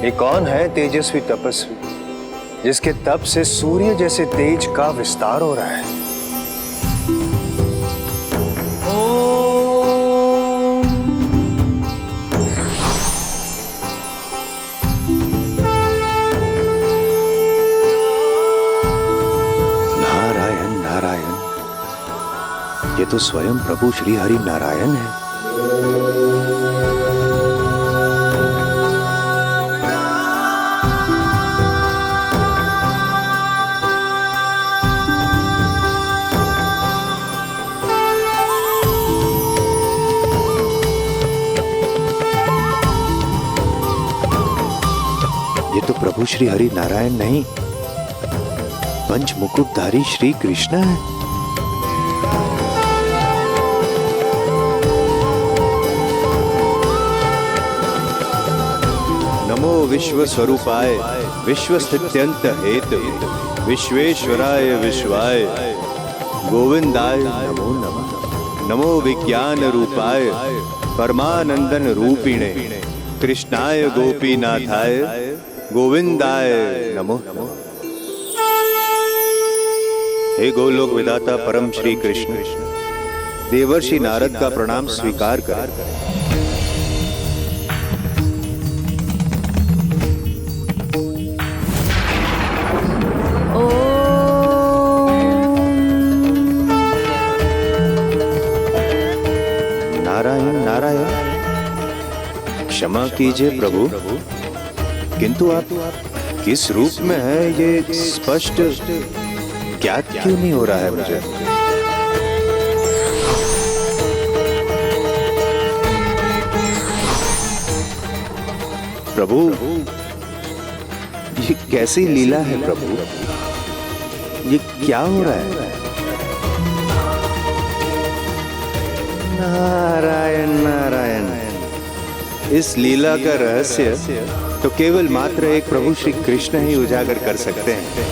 ये कौन है तेजस्वी तपस्वी जिसके तप से सूर्य जैसे तेज का विस्तार हो रहा है? नारायण नारायण, ये तो स्वयं प्रभु श्री हरि नारायण है। ये तो प्रभु श्री हरि नारायण नहीं, पंच मुकुटधारी श्री कृष्ण है। नमो विश्व स्वरूपाय विश्व स्थित्यंत हेतु विश्वेश्वराय विश्वाय गोविंदाय नमो नमः। नमो विज्ञान रूपाय परमानंदन रूपिणे कृष्णाय गोपीनाथाय गोविंदाय नमो नमः। हे गोलोक विधाता परम श्री कृष्ण, देवर्षि नारद का प्रणाम स्वीकार कर। नारायण नारायण, क्षमा कीजिए प्रभु, किंतु आप किस रूप में है ये स्पष्ट ज्ञात क्यों नहीं हो रहा है मुझे? प्रभु, ये कैसी लीला है प्रभु? ये क्या हो रहा है? नारायण नारायण, इस लीला का रहस्य तो केवल मात्र एक प्रभु श्री कृष्ण ही उजागर कर सकते हैं।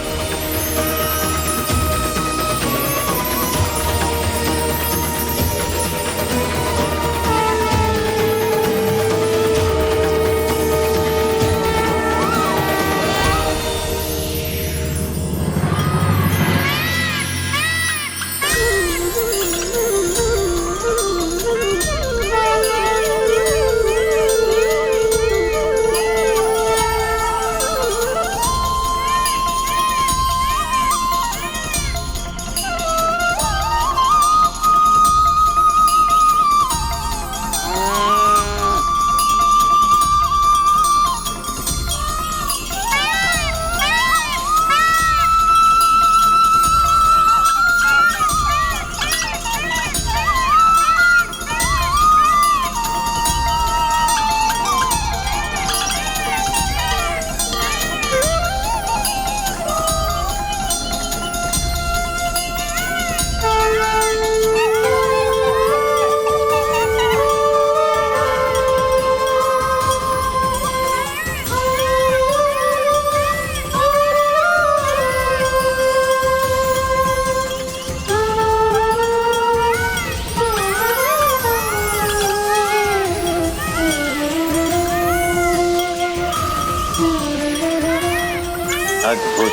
अद्भुत।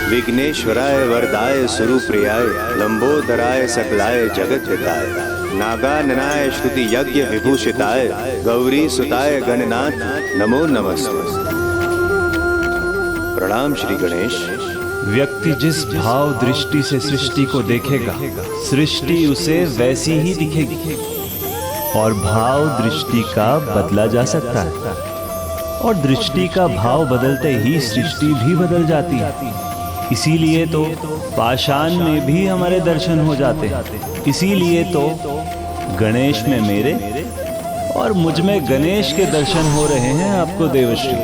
विघ्नेश्वराय वरदाय सुरूप्रियाय लंबोदराय सकलाय जगत हिताय नागाननाय श्रुति यज्ञ विभूषिताय गौरी सुताय गणनाथ नमो नमस्ते। प्रणाम श्री गणेश। व्यक्ति जिस भाव दृष्टि से सृष्टि को देखेगा, सृष्टि उसे वैसी ही दिखेगी। और भाव दृष्टि का बदला जा सकता है, और दृष्टि का भाव बदलते ही सृष्टि भी बदल जाती है। इसीलिए तो पाषाण में भी हमारे दर्शन हो जाते हैं। इसीलिए तो गणेश में मेरे और मुझ में गणेश के दर्शन हो रहे हैं आपको देवश्री।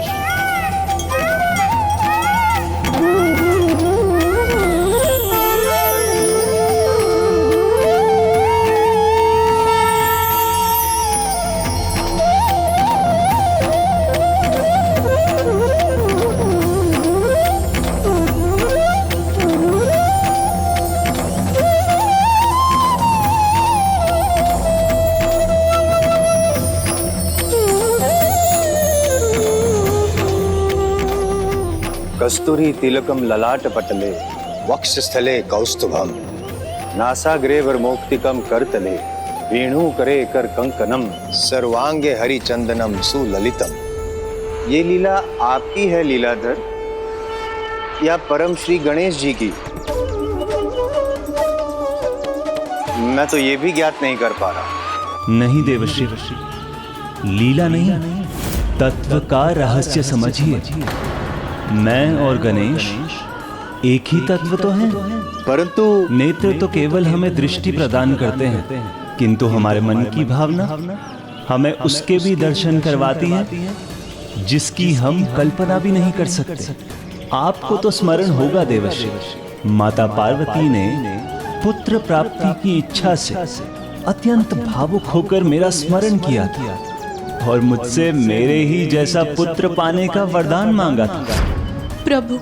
कस्तूरी तिलकम ललाट पटले वक्षस्थले कौस्तुभम नासाग्रे वर्मोक्तिकम करतले वेणु करे कर कंकनम सर्वांगे हरिचंदनम सुललितम। ये लीला आपकी है लीलाधर या परम श्री गणेश जी की? मैं तो ये भी ज्ञात नहीं कर पा रहा। नहीं देवश्री, लीला नहीं, तत्व का रहस्य समझिए। मैं और गणेश एक ही तत्व तो हैं, परंतु नेत्र तो केवल हमें दृष्टि प्रदान करते हैं, किंतु हमारे मन की भावना हमें उसके भी दर्शन करवाती है जिसकी हम कल्पना भी नहीं कर सकते। आपको तो स्मरण होगा देवश्री, माता पार्वती ने पुत्र प्राप्ति की इच्छा से अत्यंत भावुक होकर मेरा स्मरण किया था और मुझसे मेरे ही जैसा पुत्र पाने का वरदान मांगा था। प्रभु,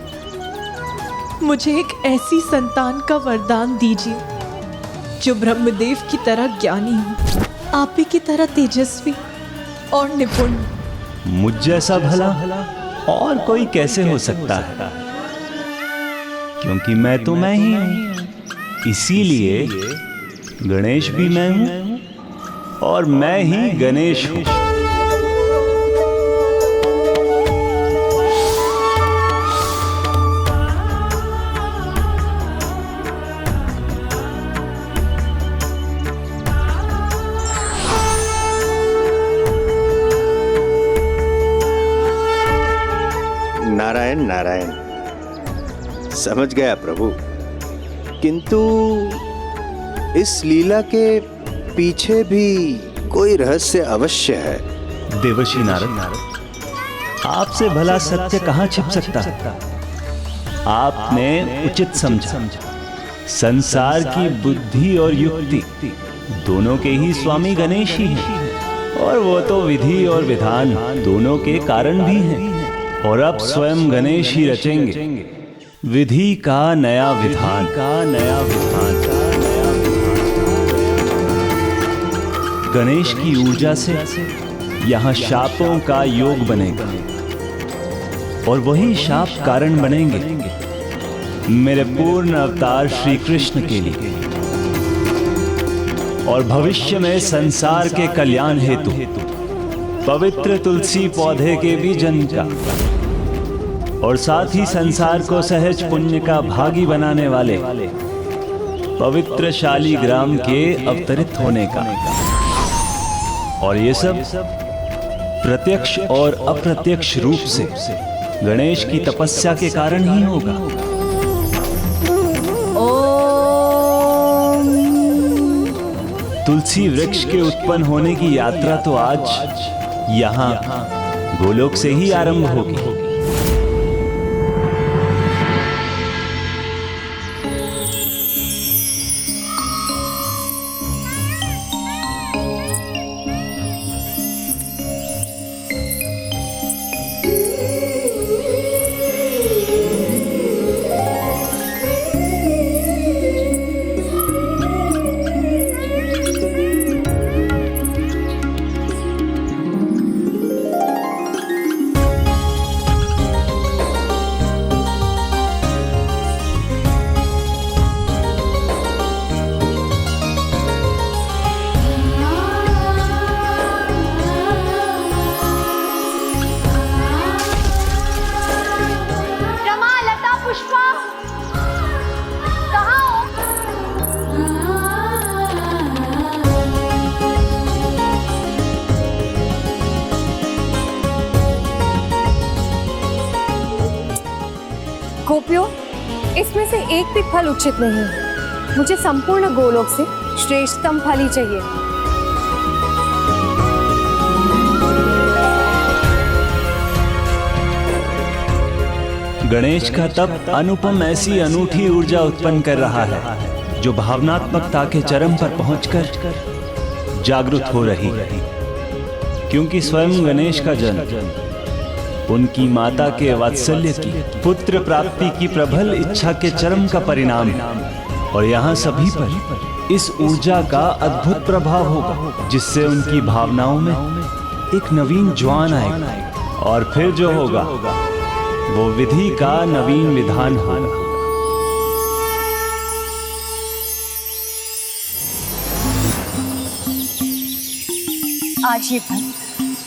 मुझे एक ऐसी संतान का वरदान दीजिए जो ब्रह्मदेव की तरह ज्ञानी हो, आप ही की तरह तेजस्वी और निपुण। मुझ जैसा भला और कोई कैसे हो सकता है, क्योंकि मैं तो मैं ही हूं। इसीलिए गणेश भी मैं हूं और मैं ही गणेश हूं। नारायण नारायण, समझ गया प्रभु, किंतु इस लीला के पीछे भी कोई रहस्य अवश्य है। देवर्षि नारद, आपसे भला सत्य कहां छिप सकता है? आपने उचित समझा, संसार की बुद्धि और युक्ति दोनों के ही स्वामी गणेश ही हैं, और वो तो विधि और विधान दोनों के कारण भी हैं। और अब स्वयं गणेश ही रचेंगे विधि का नया विधान। गणेश की ऊर्जा से यहाँ शापों का योग बनेगा और वही शाप कारण बनेंगे मेरे पूर्ण अवतार श्री कृष्ण के लिए और भविष्य में संसार के कल्याण हेतु पवित्र तुलसी पौधे के भी जन्म का और साथ ही संसार को सहज पुण्य का भागी बनाने वाले पवित्र शालीग्राम के अवतरित होने का। और ये सब प्रत्यक्ष और अप्रत्यक्ष रूप से गणेश की तपस्या के कारण ही होगा। तुलसी वृक्ष के उत्पन्न होने की यात्रा तो आज यहाँ गोलोक से ही आरंभ होगी। गोपियों, इसमें से एक भी फल उचित नहीं है। मुझे संपूर्ण गोलोक से श्रेष्ठतम फल ही चाहिए। गणेश का तप अनुपम ऐसी अनूठी ऊर्जा उत्पन्न कर रहा है जो भावनात्मकता के चरम पर पहुंचकर जागृत हो रही है, क्योंकि स्वयं गणेश का जन्म उनकी माता के वात्सल्य की पुत्र प्राप्ति की प्रबल इच्छा के चरम का परिणाम है। और यहाँ सभी पर इस ऊर्जा का अद्भुत प्रभाव होगा जिससे उनकी भावनाओं में एक नवीन ज्वान आएगा और फिर जो होगा वो विधि का नवीन विधान होगा। आज ये फल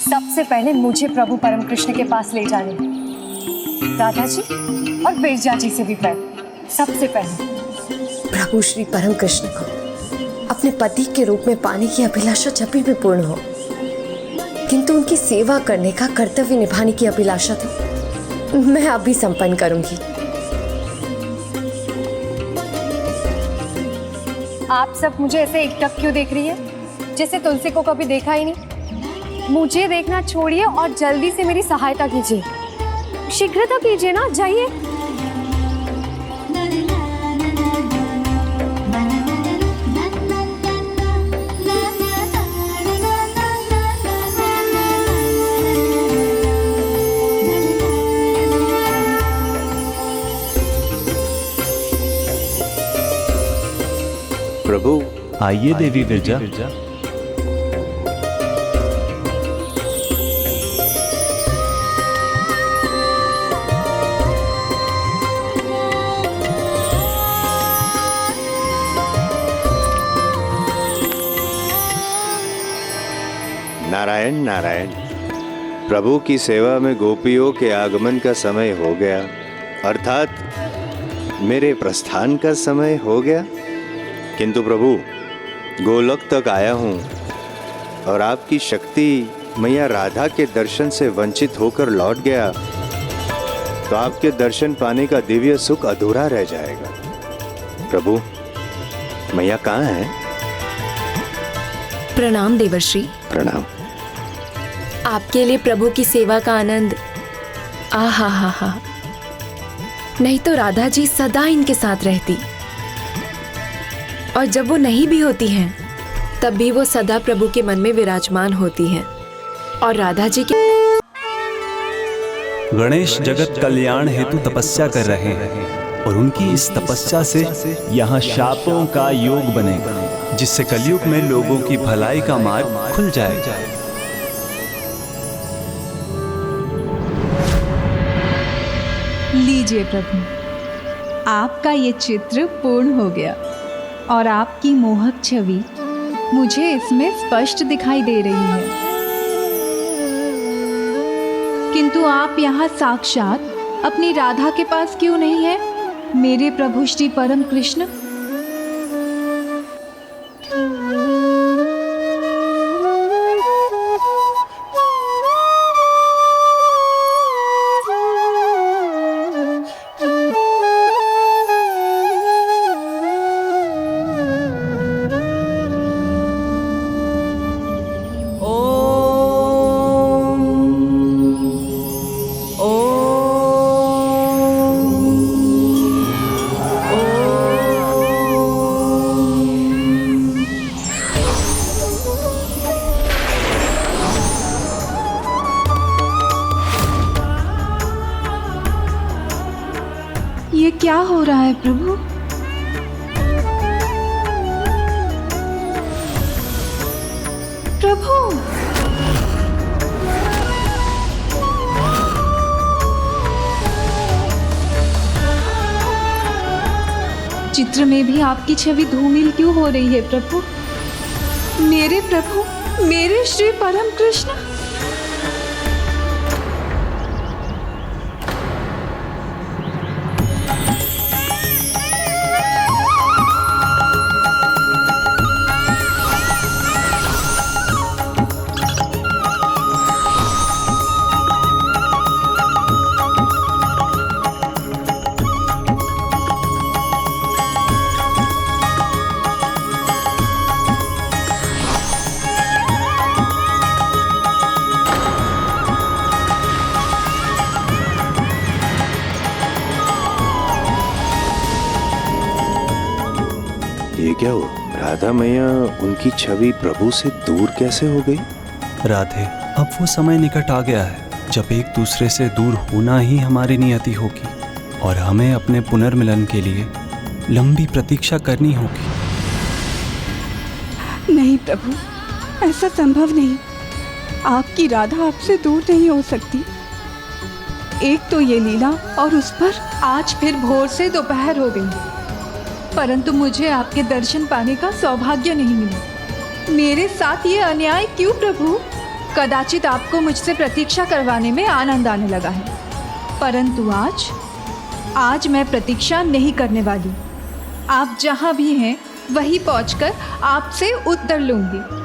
सबसे पहले मुझे प्रभु परम कृष्ण के पास ले जाने हैं। राधा जी और बिरजा जी से भी पहले, सबसे पहले। प्रभु श्री परम कृष्ण को अपने पति के रूप में पाने की अभिलाषा जब भी पूर्ण हो, किंतु उनकी सेवा करने का कर्तव्य निभाने की अभिलाषा तो मैं अभी संपन्न करूंगी। आप सब मुझे ऐसे एकटक क्यों देख रही है, जैसे तुलसी को कभी देखा ही नहीं? मुझे देखना छोड़िए और जल्दी से मेरी सहायता कीजिए। शीघ्रता कीजिए ना, जाइए। प्रभु आइए देवी विरजा। नारायण नारायण। प्रभु की सेवा में गोपियों के आगमन का समय हो गया, अर्थात मेरे प्रस्थान का समय हो गया। किंतु प्रभु, गोलोक तक आया हूँ और आपकी शक्ति मैया राधा के दर्शन से वंचित होकर लौट गया तो आपके दर्शन पाने का दिव्य सुख अधूरा रह जाएगा। प्रभु, मैया कहाँ है? प्रणाम देवर्षि। प्रणाम। आपके लिए प्रभु की सेवा का आनंद आहा हा हा। नहीं तो राधा जी सदा इनके साथ रहती, और जब वो नहीं भी होती हैं तब भी वो सदा प्रभु के मन में विराजमान होती हैं। और राधा जी के गणेश जगत कल्याण हेतु तपस्या कर रहे हैं और उनकी इस तपस्या से यहाँ शापों का योग बनेगा, जिससे कलयुग में लोगों की भलाई का मार्ग खुल जाएगा। लीजिए प्रभु, आपका ये चित्र पूर्ण हो गया और आपकी मोहक छवि मुझे इसमें स्पष्ट दिखाई दे रही है। किंतु आप यहाँ साक्षात अपनी राधा के पास क्यों नहीं है, मेरे प्रभु श्री परम कृष्ण? ये क्या हो रहा है प्रभु? प्रभु, चित्र में भी आपकी छवि धूमिल क्यों हो रही है प्रभु? मेरे प्रभु, मेरे श्री परम कृष्ण। ये क्या हुआ? राधा मैया उनकी छवि प्रभु से दूर कैसे हो गई? राधे, अब वो समय निकट आ गया है जब एक दूसरे से दूर होना ही हमारी नियति होगी और हमें अपने पुनर्मिलन के लिए लंबी प्रतीक्षा करनी होगी। नहीं प्रभु, ऐसा संभव नहीं। आपकी राधा आपसे दूर नहीं हो सकती। एक तो ये लीला और उस पर आज फिर भोर से दोपहर हो गई, परंतु मुझे आपके दर्शन पाने का सौभाग्य नहीं मिला। मेरे साथ ये अन्याय क्यों प्रभु? कदाचित आपको मुझसे प्रतीक्षा करवाने में आनंद आने लगा है, परंतु आज मैं प्रतीक्षा नहीं करने वाली। आप जहाँ भी हैं वहीं पहुँचकर आपसे उत्तर लूँगी।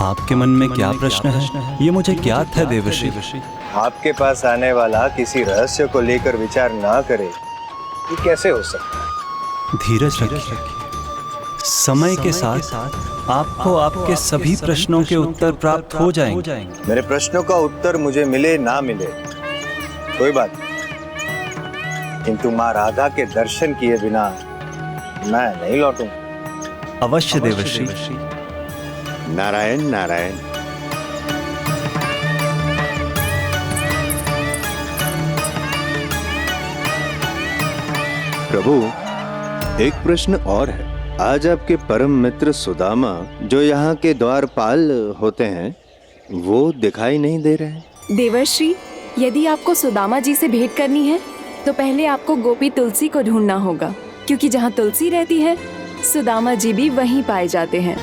आपके मन में क्या प्रश्न है, ये मुझे ज्ञात है देवर्षि। आपके पास आने वाला किसी रहस्य को लेकर विचार ना करे, ये कैसे हो सकता है? धीरज रखिए, समय के साथ आपको आपके सभी प्रश्नों के उत्तर प्राप्त हो जाएंगे। मेरे प्रश्नों का उत्तर मुझे मिले ना मिले कोई बात नहीं, किंतु माँ राधा के दर्शन किए बिना मैं नहीं लौटूंगा। अवश्य देवर्षि। नारायण नारायण। प्रभु, एक प्रश्न और है। आज आपके परम मित्र सुदामा, जो यहाँ के द्वारपाल होते हैं, वो दिखाई नहीं दे रहे। देवर्षि, यदि आपको सुदामा जी से भेंट करनी है तो पहले आपको गोपी तुलसी को ढूंढना होगा, क्योंकि जहाँ तुलसी रहती है सुदामा जी भी वहीं पाए जाते हैं।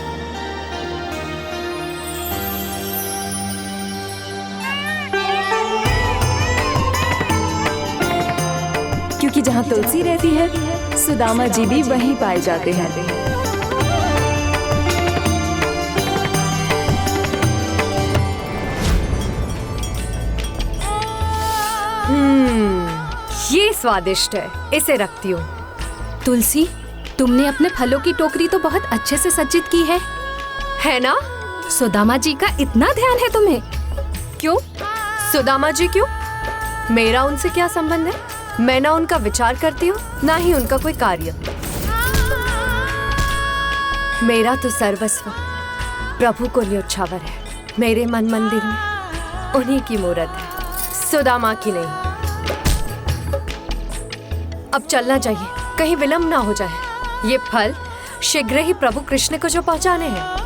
क्योंकि जहाँ तुलसी रहती है सुदामा जी भी वहीं पाए जाते हैं। ये स्वादिष्ट है, इसे रखती हूँ। तुलसी, तुमने अपने फलों की टोकरी तो बहुत अच्छे से सज्जित की है ना? सुदामा जी का इतना ध्यान है तुम्हें? क्यों? सुदामा जी क्यों? मेरा उनसे क्या संबंध है? मैं ना उनका विचार करती हूँ, ना ही उनका कोई कार्य। मेरा तो सर्वस्व प्रभु को न्योछावर है। मेरे मन मंदिर में उन्हीं की मूरत है, सुदामा की नहीं। अब चलना चाहिए, कहीं विलंब ना हो जाए। ये फल शीघ्र ही प्रभु कृष्ण को जो पहुंचाने हैं।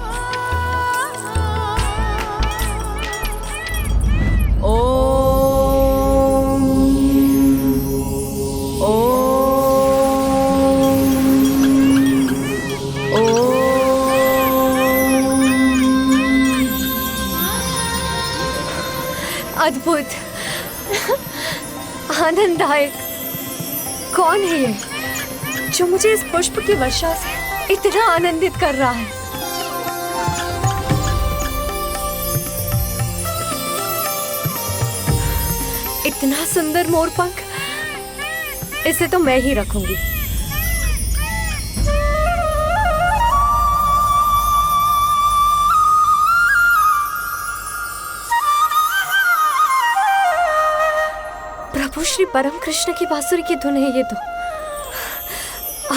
अद्भुत, आनंददायक। कौन है ये जो मुझे इस पुष्प की वर्षा से इतना आनंदित कर रहा है? इतना सुंदर मोरपंख, इसे तो मैं ही रखूंगी। प्रभु श्री परम कृष्ण की बांसुरी की धुन है ये तो।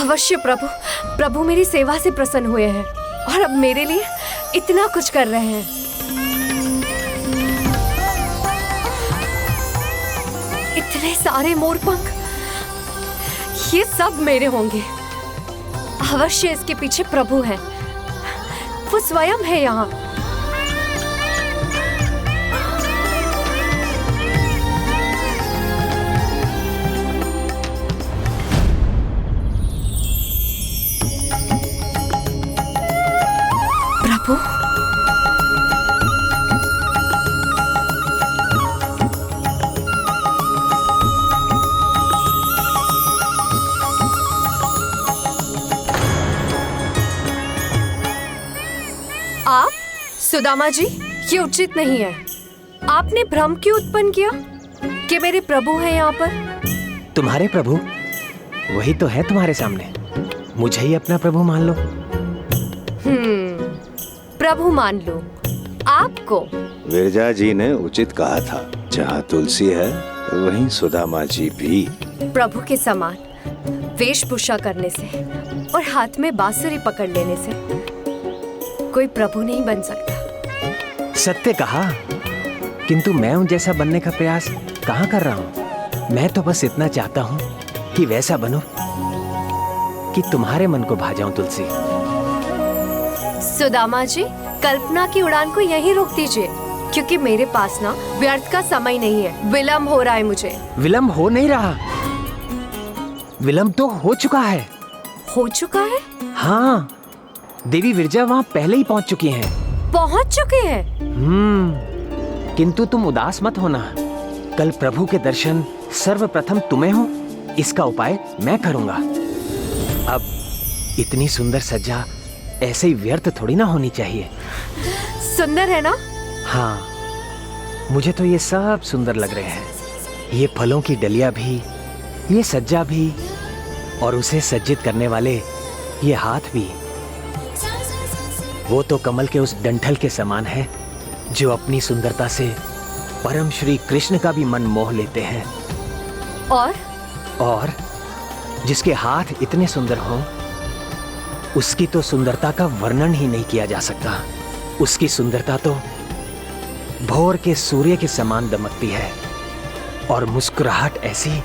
अवश्य प्रभु मेरी सेवा से प्रसन्न हुए हैं और अब मेरे लिए इतना कुछ कर रहे हैं। इतने सारे मोरपंख, ये सब मेरे होंगे। अवश्य इसके पीछे प्रभु है, वो स्वयं है यहाँ। प्रभु, आप सुदामा जी, ये उचित नहीं है। आपने भ्रम क्यों उत्पन्न किया कि मेरे प्रभु हैं यहाँ पर? तुम्हारे प्रभु वही तो है तुम्हारे सामने, मुझे ही अपना प्रभु मान लो। प्रभु मान लो आपको। विरजा जी ने उचित कहा था, जहाँ तुलसी है वहीं सुदामा जी भी। प्रभु के समान वेशभूषा करने से और हाथ में बांसुरी पकड़ लेने से कोई प्रभु नहीं बन सकता। सत्य कहा, किंतु मैं उन जैसा बनने का प्रयास कहाँ कर रहा हूँ। मैं तो बस इतना चाहता हूँ कि वैसा बनूं कि तुम्हारे मन को भा जाऊं। तुलसी, सुदामा जी, कल्पना की उड़ान को यहीं रोक दीजिए, क्योंकि मेरे पास ना व्यर्थ का समय नहीं है। विलम्ब हो रहा है मुझे। विलम्ब हो नहीं रहा, विलम्ब तो हो चुका है। हो चुका है? हाँ, देवी विरजा वहाँ पहले ही पहुँच चुकी हैं। पहुँच चुके हैं? किंतु तुम उदास मत होना। कल प्रभु के दर्शन सर्वप्रथम तुम्हें हो, इसका उपाय मैं करूँगा। अब इतनी सुंदर सज्जा ऐसे ही व्यर्थ थोड़ी ना होनी चाहिए। सुंदर है ना? हाँ, मुझे तो ये सब सुंदर लग रहे हैं। ये फलों की डलिया भी, ये सज्जा भी, और उसे सज्जित करने वाले ये हाथ भी। वो तो कमल के उस डंठल के समान है जो अपनी सुंदरता से परम श्री कृष्ण का भी मन मोह लेते हैं। और जिसके हाथ इतने सुंदर हों, उसकी तो सुंदरता का वर्णन ही नहीं किया जा सकता। उसकी सुंदरता तो भोर के सूर्य के समान दमकती है, और मुस्कुराहट ऐसी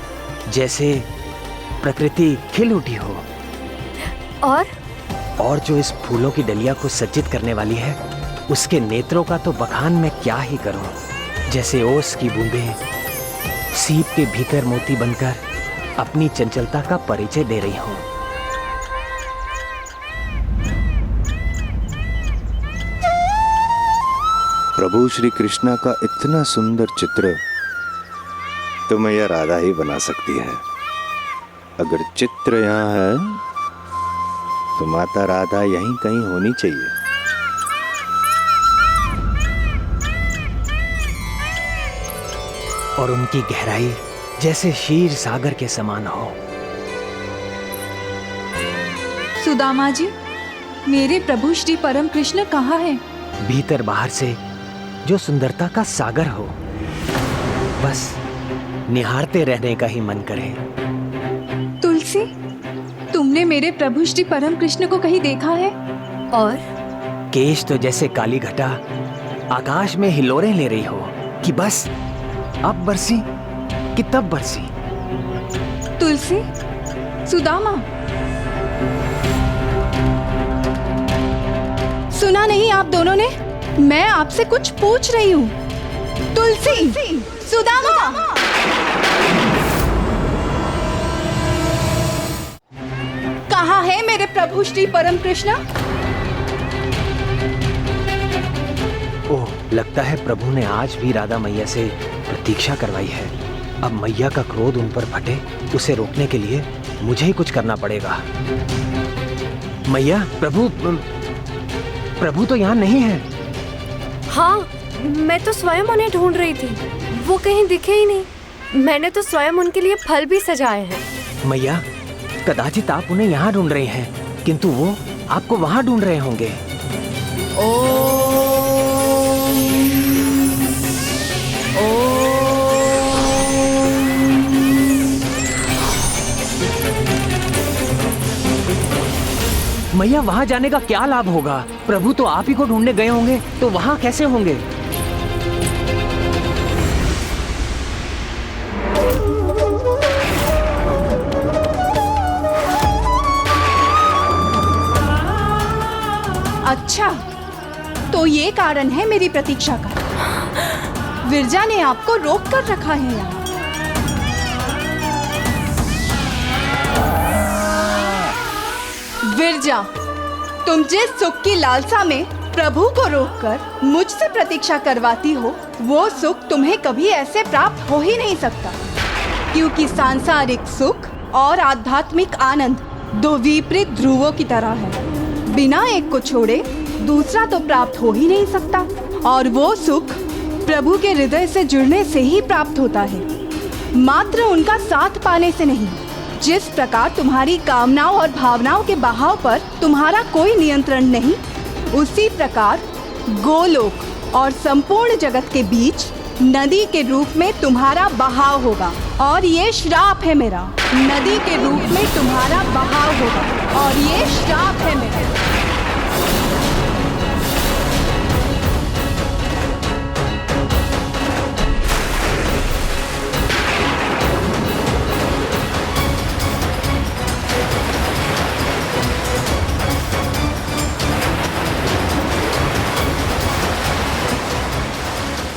जैसे प्रकृति खिल उठी हो। और जो इस फूलों की डलिया को सज्जित करने वाली है, उसके नेत्रों का तो बखान मैं क्या ही करूं। जैसे ओस की बूंदें सीप के भीतर मोती बनकर अपनी चंचलता का परिचय दे रही हूं। प्रभु श्री कृष्णा का इतना सुंदर चित्र तो मैया राधा ही बना सकती है। अगर चित्र यहाँ है तो माता राधा यहीं कहीं होनी चाहिए। और उनकी गहराई जैसे क्षीर सागर के समान हो। सुदामा जी, मेरे प्रभु श्री परम कृष्ण कहाँ हैं? भीतर बाहर से जो सुंदरता का सागर हो, बस निहारते रहने का ही मन करे। तुलसी, तुमने मेरे प्रभु श्री परम कृष्ण को कहीं देखा है? और केश तो जैसे काली घटा आकाश में हिलोरें ले रही हो कि बस अब बरसी कि तब बरसी। तुलसी, सुदामा, सुना नहीं आप दोनों ने? मैं आपसे कुछ पूछ रही हूँ। तुलसी, सुदामा, कहाँ है मेरे प्रभु श्री परम कृष्ण? ओह, लगता है प्रभु ने आज भी राधा मैया से प्रतीक्षा करवाई है। अब मैया का क्रोध उन पर फटे, उसे रोकने के लिए मुझे ही कुछ करना पड़ेगा। मैया, प्रभु तो यहाँ नहीं है। हाँ, मैं तो स्वयं उन्हें ढूंढ रही थी, वो कहीं दिखे ही नहीं। मैंने तो स्वयं उनके लिए फल भी सजाए हैं। मैया, कदाचित आप उन्हें यहाँ ढूंढ रहे हैं, किंतु वो आपको वहाँ ढूंढ रहे होंगे। मैया, वहाँ जाने का क्या लाभ होगा? प्रभु तो आप ही को ढूंढने गए होंगे, तो वहाँ कैसे होंगे? अच्छा, तो ये कारण है मेरी प्रतीक्षा का। विरजा ने आपको रोक कर रखा है यहाँ। विरजा, तुम जिस सुख की लालसा में प्रभु को रोककर मुझसे प्रतीक्षा करवाती हो, वो सुख तुम्हें कभी ऐसे प्राप्त हो ही नहीं सकता, क्योंकि सांसारिक सुख और आध्यात्मिक आनंद दो विपरीत ध्रुवों की तरह है। बिना एक को छोड़े दूसरा तो प्राप्त हो ही नहीं सकता, और वो सुख प्रभु के हृदय से जुड़ने से ही प्राप्त होता है, मात्र उनका साथ पाने से नहीं। जिस प्रकार तुम्हारी कामनाओं और भावनाओं के बहाव पर तुम्हारा कोई नियंत्रण नहीं, उसी प्रकार गोलोक और संपूर्ण जगत के बीच नदी के रूप में तुम्हारा बहाव होगा। और ये श्राप है मेरा, नदी के रूप में तुम्हारा बहाव होगा, और ये श्राप है मेरा।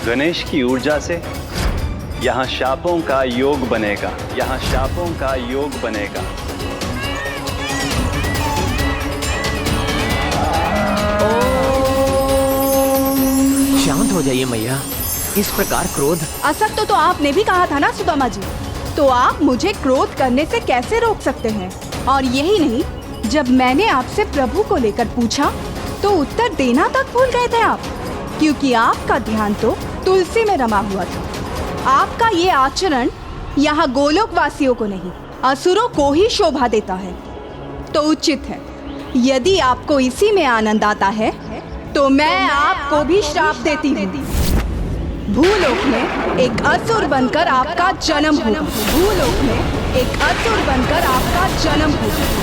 गणेश की ऊर्जा से यहाँ शापों का योग बनेगा, यहाँ शापों का योग बनेगा। शांत हो जाइए मैया, इस प्रकार क्रोध। असत्य तो आपने भी कहा था ना सुदामा जी, तो आप मुझे क्रोध करने से कैसे रोक सकते हैं? और यही नहीं, जब मैंने आपसे प्रभु को लेकर पूछा तो उत्तर देना तक भूल गए थे आप, क्योंकि आपका ध्यान तो तुलसी में रमा हुआ था। आपका ये आचरण यहाँ गोलोक वासियों को नहीं, असुरों को ही शोभा देता है। तो उचित है, यदि आपको इसी में आनंद आता है तो मैं आपको भी श्राप देती हूँ। भूलोक में एक असुर बनकर आपका जन्म होगा। भूलोक में एक असुर बनकर आपका जन्म होगा।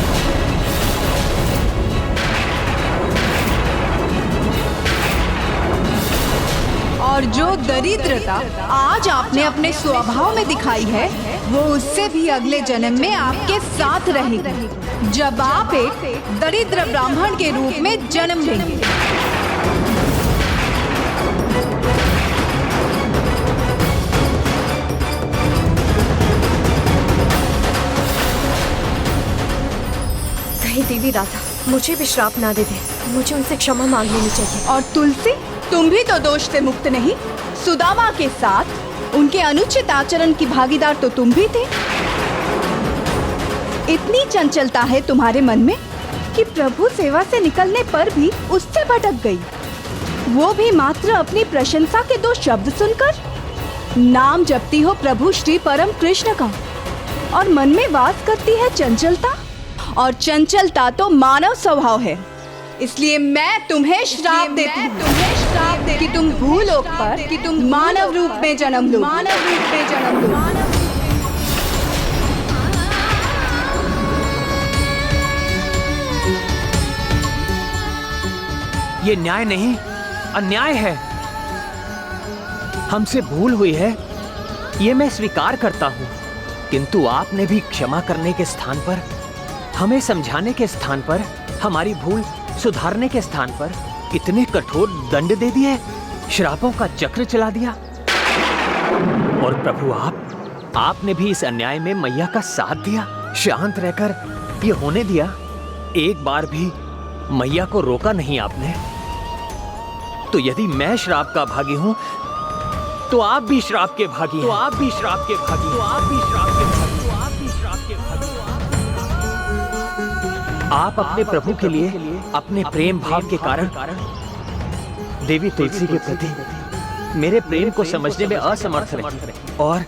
और जो दरिद्रता आज आपने अपने स्वभाव में दिखाई है, वो उससे भी अगले जन्म में आपके साथ रहेगी, जब आप एक दरिद्र ब्राह्मण के रूप में जन्म लेंगे। कहीं देवी राधा मुझे भी श्राप ना दे दे, मुझे उनसे क्षमा मांग लेनी चाहिए। और तुलसी, तुम भी तो दोष से मुक्त नहीं। सुदामा के साथ उनके अनुचित आचरण की भागीदार तो तुम भी थे। इतनी चंचलता है तुम्हारे मन में कि प्रभु सेवा से निकलने पर भी उससे भटक गई, वो भी मात्र अपनी प्रशंसा के दो शब्द सुनकर। नाम जपती हो प्रभु श्री परम कृष्ण का, और मन में वास करती है चंचलता, और चंचलता तो मानव स्वभाव है। इसलिए मैं तुम्हें श्राप देती हूँ कि तुम भूलोक पर कि तुम मानव रूप में जन्म लो। मानव रूप में जन्म लो। ये न्याय नहीं, अन्याय है। हमसे भूल हुई है, ये मैं स्वीकार करता हूँ, किंतु आपने भी क्षमा करने के स्थान पर, हमें समझाने के स्थान पर, हमारी भूल सुधारने के स्थान पर इतने कठोर दंड दे दिए, श्रापों का चक्र चला दिया। और प्रभु आपने भी इस अन्याय में मैया का साथ दिया, शांत रहकर ये होने दिया। एक बार भी मैया को रोका नहीं आपने। तो यदि मैं श्राप का भागी हूं, तो आप भी श्राप के भागी हैं। तो आप भी श्राप के भागी, तो आप भी श्राप के भागी, तो आप भी श्राप के भागी। आप अपने प्रभु के लिए अपने प्रेम भाव के कारण देवी तुलसी के प्रति मेरे प्रेम को समझने में असमर्थ रहे, और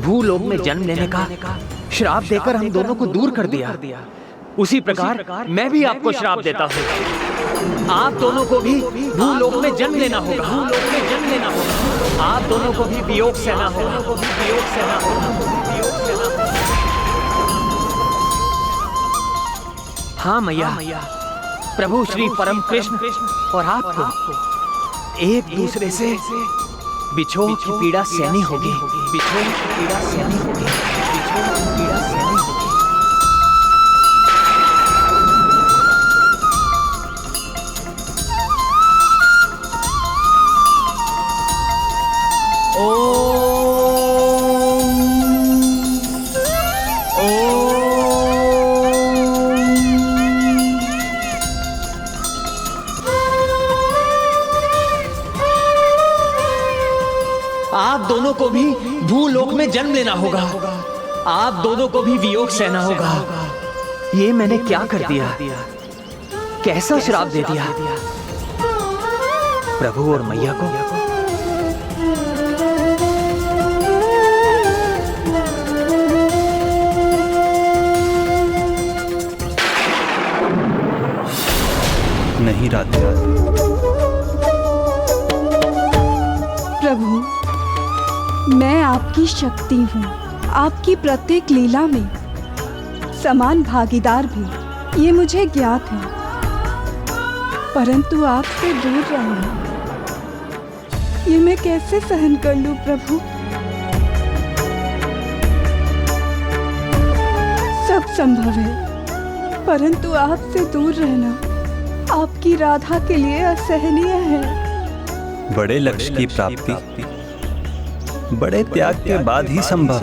भूलोक में जन्म लेने का श्राप देकर हम दोनों को दूर कर दिया। उसी प्रकार मैं भी आपको श्राप देता हूँ। आप दोनों को भी भूलोक में जन्म लेना होगा। भूलोक में जन्म लेना होगा। आप दोनों को भी वियोग सहना होगा। वियोग सहना होगा। हाँ मैया, प्रभु श्री परम कृष्ण और आपको एक दूसरे से बिछोह की पीड़ा सहनी होगी। बिछोह की पीड़ा सहनी होगी। बिछोह की पीड़ा सहनी होगी। आप दोनों को भी भूलोक में जन्म लेना होगा। आप दोनों को भी वियोग सहना होगा। ये मैंने क्या कर दिया? कैसा श्राप दे दिया प्रभु और मैया को? नहीं राधे। प्रभु, मैं आपकी शक्ति हूँ, आपकी प्रत्येक लीला में समान भागीदार भी, ये मुझे ज्ञात है। परंतु आपसे दूर रहना, ये मैं कैसे सहन कर लूं प्रभु? सब संभव है, परंतु आपसे दूर रहना आपकी राधा के लिए असहनीय है। बड़े लक्ष्य की प्राप्ति बड़े त्याग के बाद ही संभव।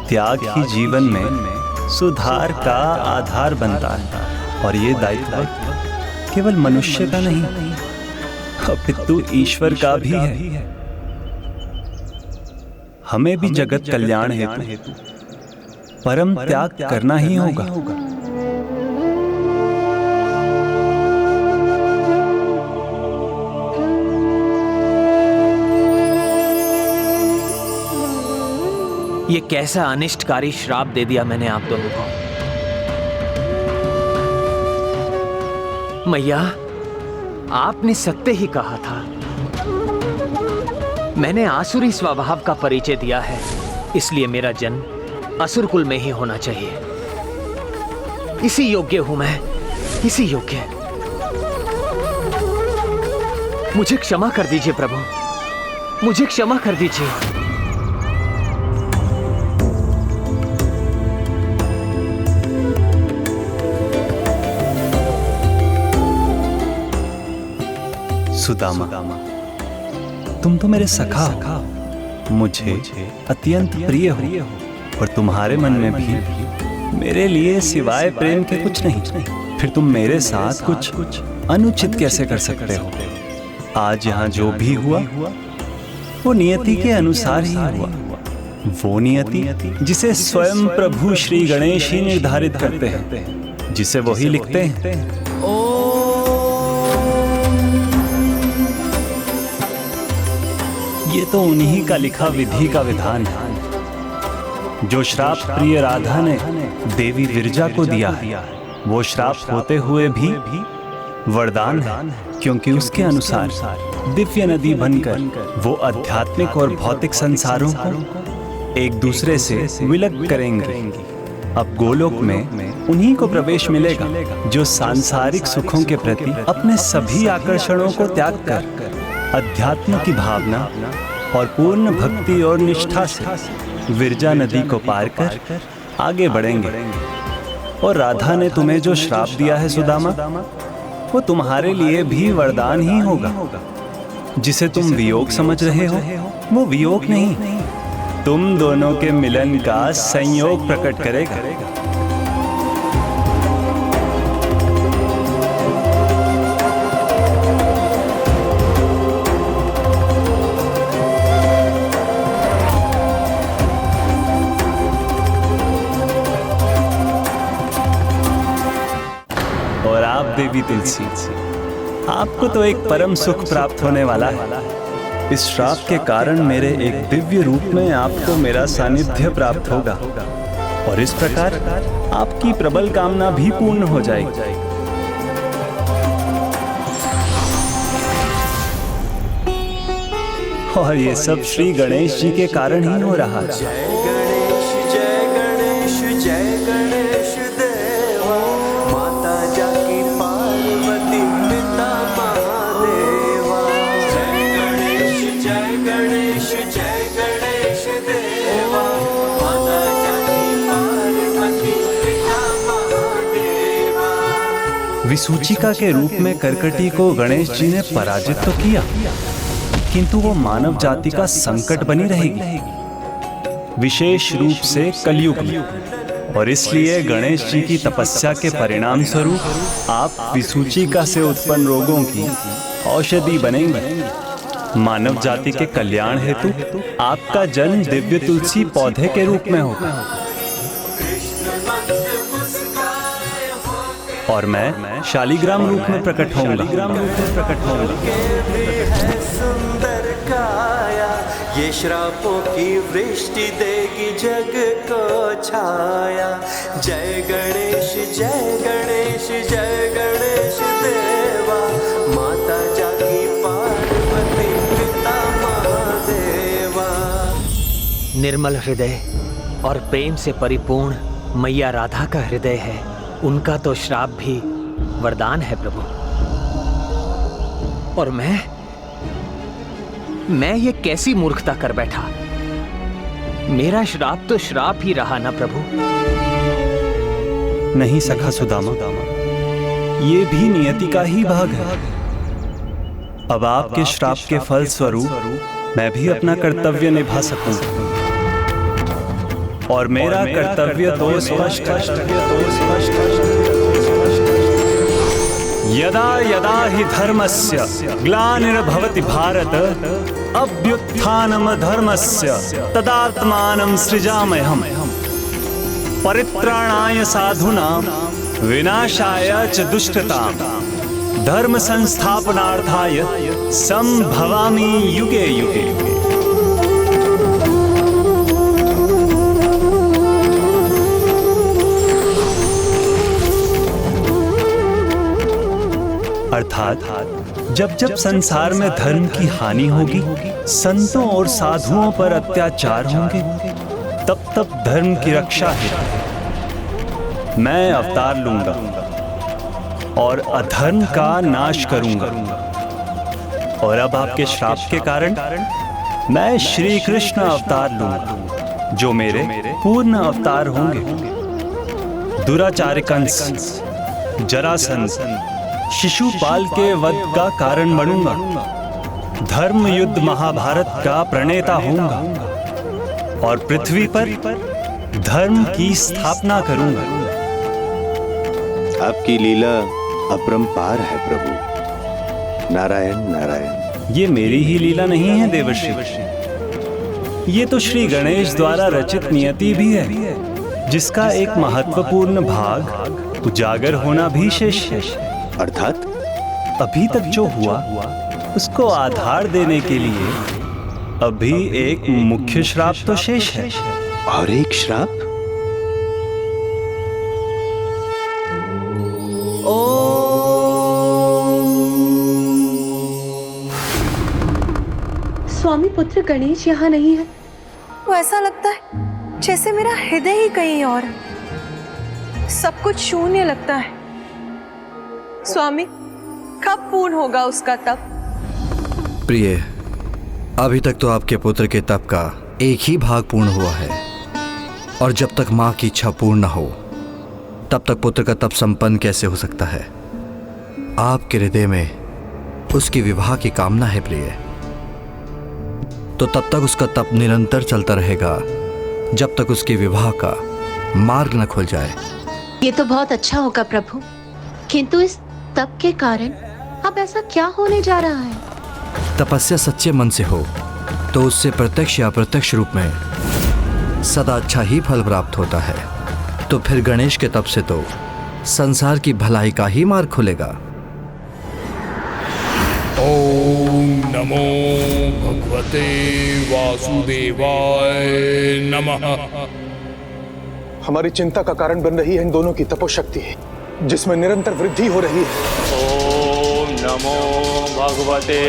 त्याग ही जीवन में सुधार का आधार बनता है, और ये दायित्व केवल मनुष्य का नहीं अपितु ईश्वर का भी है। हमें भी जगत कल्याण हेतु परम त्याग करना ही होगा। ये कैसा अनिष्टकारी श्राप दे दिया मैंने आप दोनों को। मैया, आपने सत्य ही कहा था। मैंने आसुरी स्वभाव का परिचय दिया है, इसलिए मेरा जन्म असुर कुल में ही होना चाहिए। इसी योग्य हूं मैं, इसी योग्य। मुझे क्षमा कर दीजिए प्रभु, मुझे क्षमा कर दीजिए। सुदामा, तुम तो मेरे सखा हो, मुझे अत्यंत प्रिय हो, और तुम्हारे मन में भी मेरे लिए सिवाय प्रेम के कुछ नहीं। फिर तुम मेरे साथ कुछ अनुचित कैसे कर सकते हो? आज यहाँ जो भी हुआ वो नियति के अनुसार ही हुआ। वो नियति जिसे स्वयं प्रभु श्री गणेश ही निर्धारित करते हैं, जिसे वही लिखते हैं। ये तो उन्हीं का लिखा विधि का विधान है। जो श्राप प्रिय राधा ने देवी विरजा को दिया है, वो श्राप होते हुए भी वरदान है, क्योंकि उसके अनुसार दिव्य नदी बनकर वो आध्यात्मिक और भौतिक संसारों को एक दूसरे से विलग करेंगे। अब गोलोक में उन्हीं को प्रवेश मिलेगा जो सांसारिक सुखों के प्रति अपने सभी आकर्षणों को त्याग कर अध्यात्म की भावना और पूर्ण भक्ति और निष्ठा से विरजा नदी को पार कर आगे बढ़ेंगे। और राधा ने तुम्हें जो श्राप दिया है सुदामा, वो तुम्हारे लिए भी वरदान ही होगा। जिसे तुम वियोग समझ रहे हो, वो वियोग नहीं, तुम दोनों के मिलन का संयोग प्रकट करेगा। देवी तुलसी, आपको तो एक परम सुख प्राप्त होने वाला है। इस श्राप के कारण मेरे एक दिव्य रूप में आपको मेरा सानिध्य प्राप्त होगा, और इस प्रकार आपकी प्रबल कामना भी पूर्ण हो जाएगी। और ये सब श्री गणेश जी के कारण ही हो रहा है। विसूचिका के रूप में करकटी को गणेश जी ने पराजित तो किया, किंतु वो मानव जाति का संकट बनी रहेगी, विशेष रूप से कलयुग में। और इसलिए गणेश जी की तपस्या के परिणाम स्वरूप आप विसूचिका से उत्पन्न रोगों की औषधि बनेंगे। मानव जाति के कल्याण हेतु आपका जन्म दिव्य तुलसी पौधे के रूप में होगा, और मैं शालिग्राम रूप में प्रकट होऊंगा। सुंदर काया ये श्रापों की वृष्टि देगी जग को छाया। जय गणेश जय गणेश जय गणेश देवा, माता जाकी पार्वती पिता महादेवा। निर्मल हृदय और प्रेम से परिपूर्ण मैया राधा का हृदय है, उनका तो श्राप भी वरदान है प्रभु। और मैं ये कैसी मूर्खता कर बैठा। मेरा श्राप तो श्राप ही रहा ना प्रभु। नहीं सखा सुदामा, ये भी नियति का ही भाग है। अब आपके श्राप के फल स्वरूप मैं भी अपना कर्तव्य निभा सकूं। और मेरा कर्तव्य तो स्पष्ट यदा यदा हि धर्मस्य ग्लानिर्भवति भारत अभ्युत्थानम धर्मस्य तदात्मानं सृजाम्यहम् परित्राणाय साधूनां विनाशाय च दुष्टतां धर्म संस्थापनार्थाय संभवामि युगे युगे। अर्थात जब जब संसार में धर्म की हानि होगी, संतों और साधुओं पर अत्याचार होंगे, तब तब धर्म की रक्षा हेतु मैं अवतार लूंगा और अधर्म का नाश करूंगा। और अब आपके श्राप के कारण मैं श्री कृष्ण अवतार लूंगा, जो मेरे पूर्ण अवतार होंगे। दुराचारी कंस, जरासंध, शिशुपाल के वध का कारण बनूंगा। धर्म युद्ध महाभारत का प्रणेता होऊंगा और पृथ्वी पर धर्म की स्थापना करूंगा। आपकी लीला अपरंपार है प्रभु। नारायण नारायण। ये मेरी ही लीला नहीं है देवर्षि, ये तो श्री गणेश द्वारा रचित नियति भी है, जिसका एक महत्वपूर्ण भाग उजागर होना भी शेष है। अर्थात अभी तक जो हुआ उसको आधार देने के लिए अभी एक मुख्य श्राप तो शेष है। और एक श्राप? स्वामी पुत्र गणेश यहाँ नहीं है। तो ऐसा लगता है जैसे मेरा हृदय ही कहीं और है। सब कुछ शून्य लगता है। स्वामी, कब पूर्ण होगा उसका तप? प्रिय, अभी तक तो आपके पुत्र के तप का एक ही भाग पूर्ण हुआ है, और जब तक मां की इच्छा पूर्ण न हो तब तक पुत्र का तप संपन्न कैसे हो सकता है? आपके हृदय में उसकी विवाह की कामना है प्रिय, तो तब तक उसका तप निरंतर चलता रहेगा जब तक उसके विवाह का मार्ग न खुल जाए। ये तो बहुत अच्छा होगा प्रभु, किंतु इस तप के कारण अब ऐसा क्या होने जा रहा है? तपस्या सच्चे मन से हो तो उससे प्रत्यक्ष या अप्रत्यक्ष रूप में सदा अच्छा ही फल प्राप्त होता है। तो फिर गणेश के तप से तो संसार की भलाई का ही मार्ग खुलेगा। ओम नमो भगवते वासुदेवाय नमः। हमारी चिंता का कारण बन रही है इन दोनों की तपोशक्ति, जिसमें निरंतर वृद्धि हो रही है। ओम नमो भगवते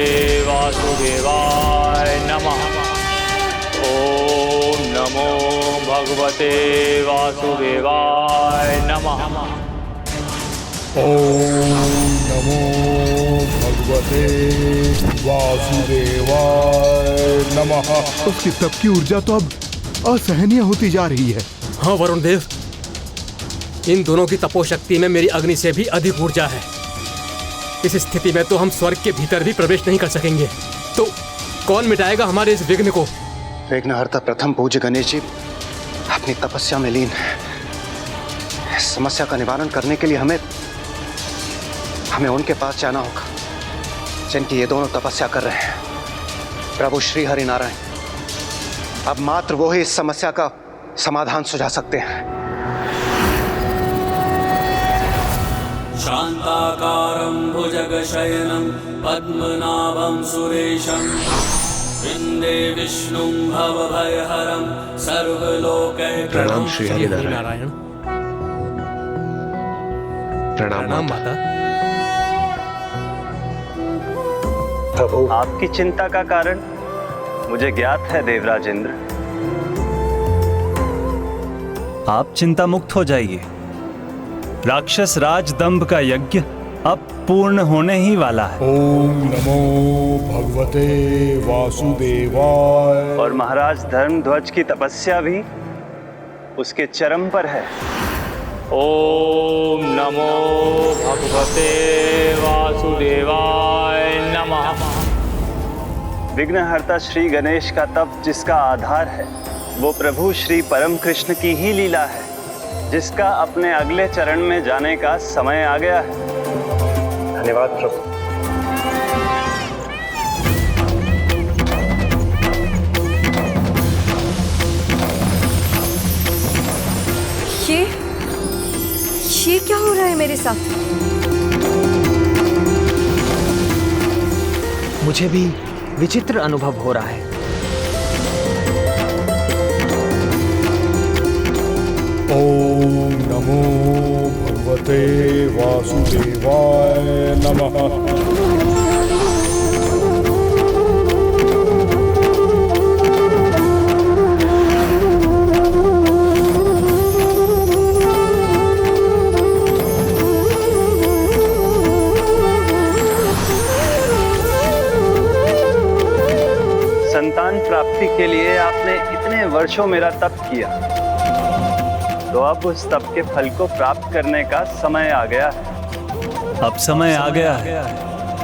वासुदेवाय नमः। ओम नमो भगवते वासुदेवाय नमः। ओम नमो भगवते वासुदेवाय नमः। उसकी तप की ऊर्जा तो अब असहनीय होती जा रही है। हाँ वरुण देव, इन दोनों की तपोशक्ति में मेरी अग्नि से भी अधिक ऊर्जा है। इस स्थिति में तो हम स्वर्ग के भीतर भी प्रवेश नहीं कर सकेंगे। तो कौन मिटाएगा हमारे इस विघ्न को? विघ्नहर्ता प्रथम पूज्य गणेश जी अपनी तपस्या में लीन है। इस समस्या का निवारण करने के लिए हमें उनके पास जाना होगा जिनकी ये दोनों तपस्या कर रहे हैं। प्रभु श्री हरि नारायण, अब मात्र वो ही इस समस्या का समाधान सुझा सकते हैं। शांताकारं भुजगशयनं पद्मनाभं सुरेशं वन्दे विष्णुं भवभयहरं सर्वलोकैकनाथं। प्रणाम श्री हरि नारायण। प्रणाम माता। प्रभु, आपकी चिंता का कारण मुझे ज्ञात है देवराज इंद्र। आप चिंता मुक्त हो जाइए। राक्षस राज दंभ का यज्ञ अब पूर्ण होने ही वाला है। ओम नमो भगवते वासुदेवाय। और महाराज धर्मध्वज की तपस्या भी उसके चरम पर है। ओम नमो भगवते वासुदेवाय नमः। विघ्नहर्ता श्री गणेश का तप जिसका आधार है, वो प्रभु श्री परम कृष्ण की ही लीला है, जिसका अपने अगले चरण में जाने का समय आ गया है। धन्यवाद प्रभु। ये क्या हो रहा है मेरे साथ? मुझे भी विचित्र अनुभव हो रहा है। ओम नमो भगवते वासुदेवाय नमः। संतान प्राप्ति के लिए आपने इतने वर्षों मेरा तप किया, तो अब उस तप के फल को प्राप्त करने का समय आ गया है। अब समय आ गया है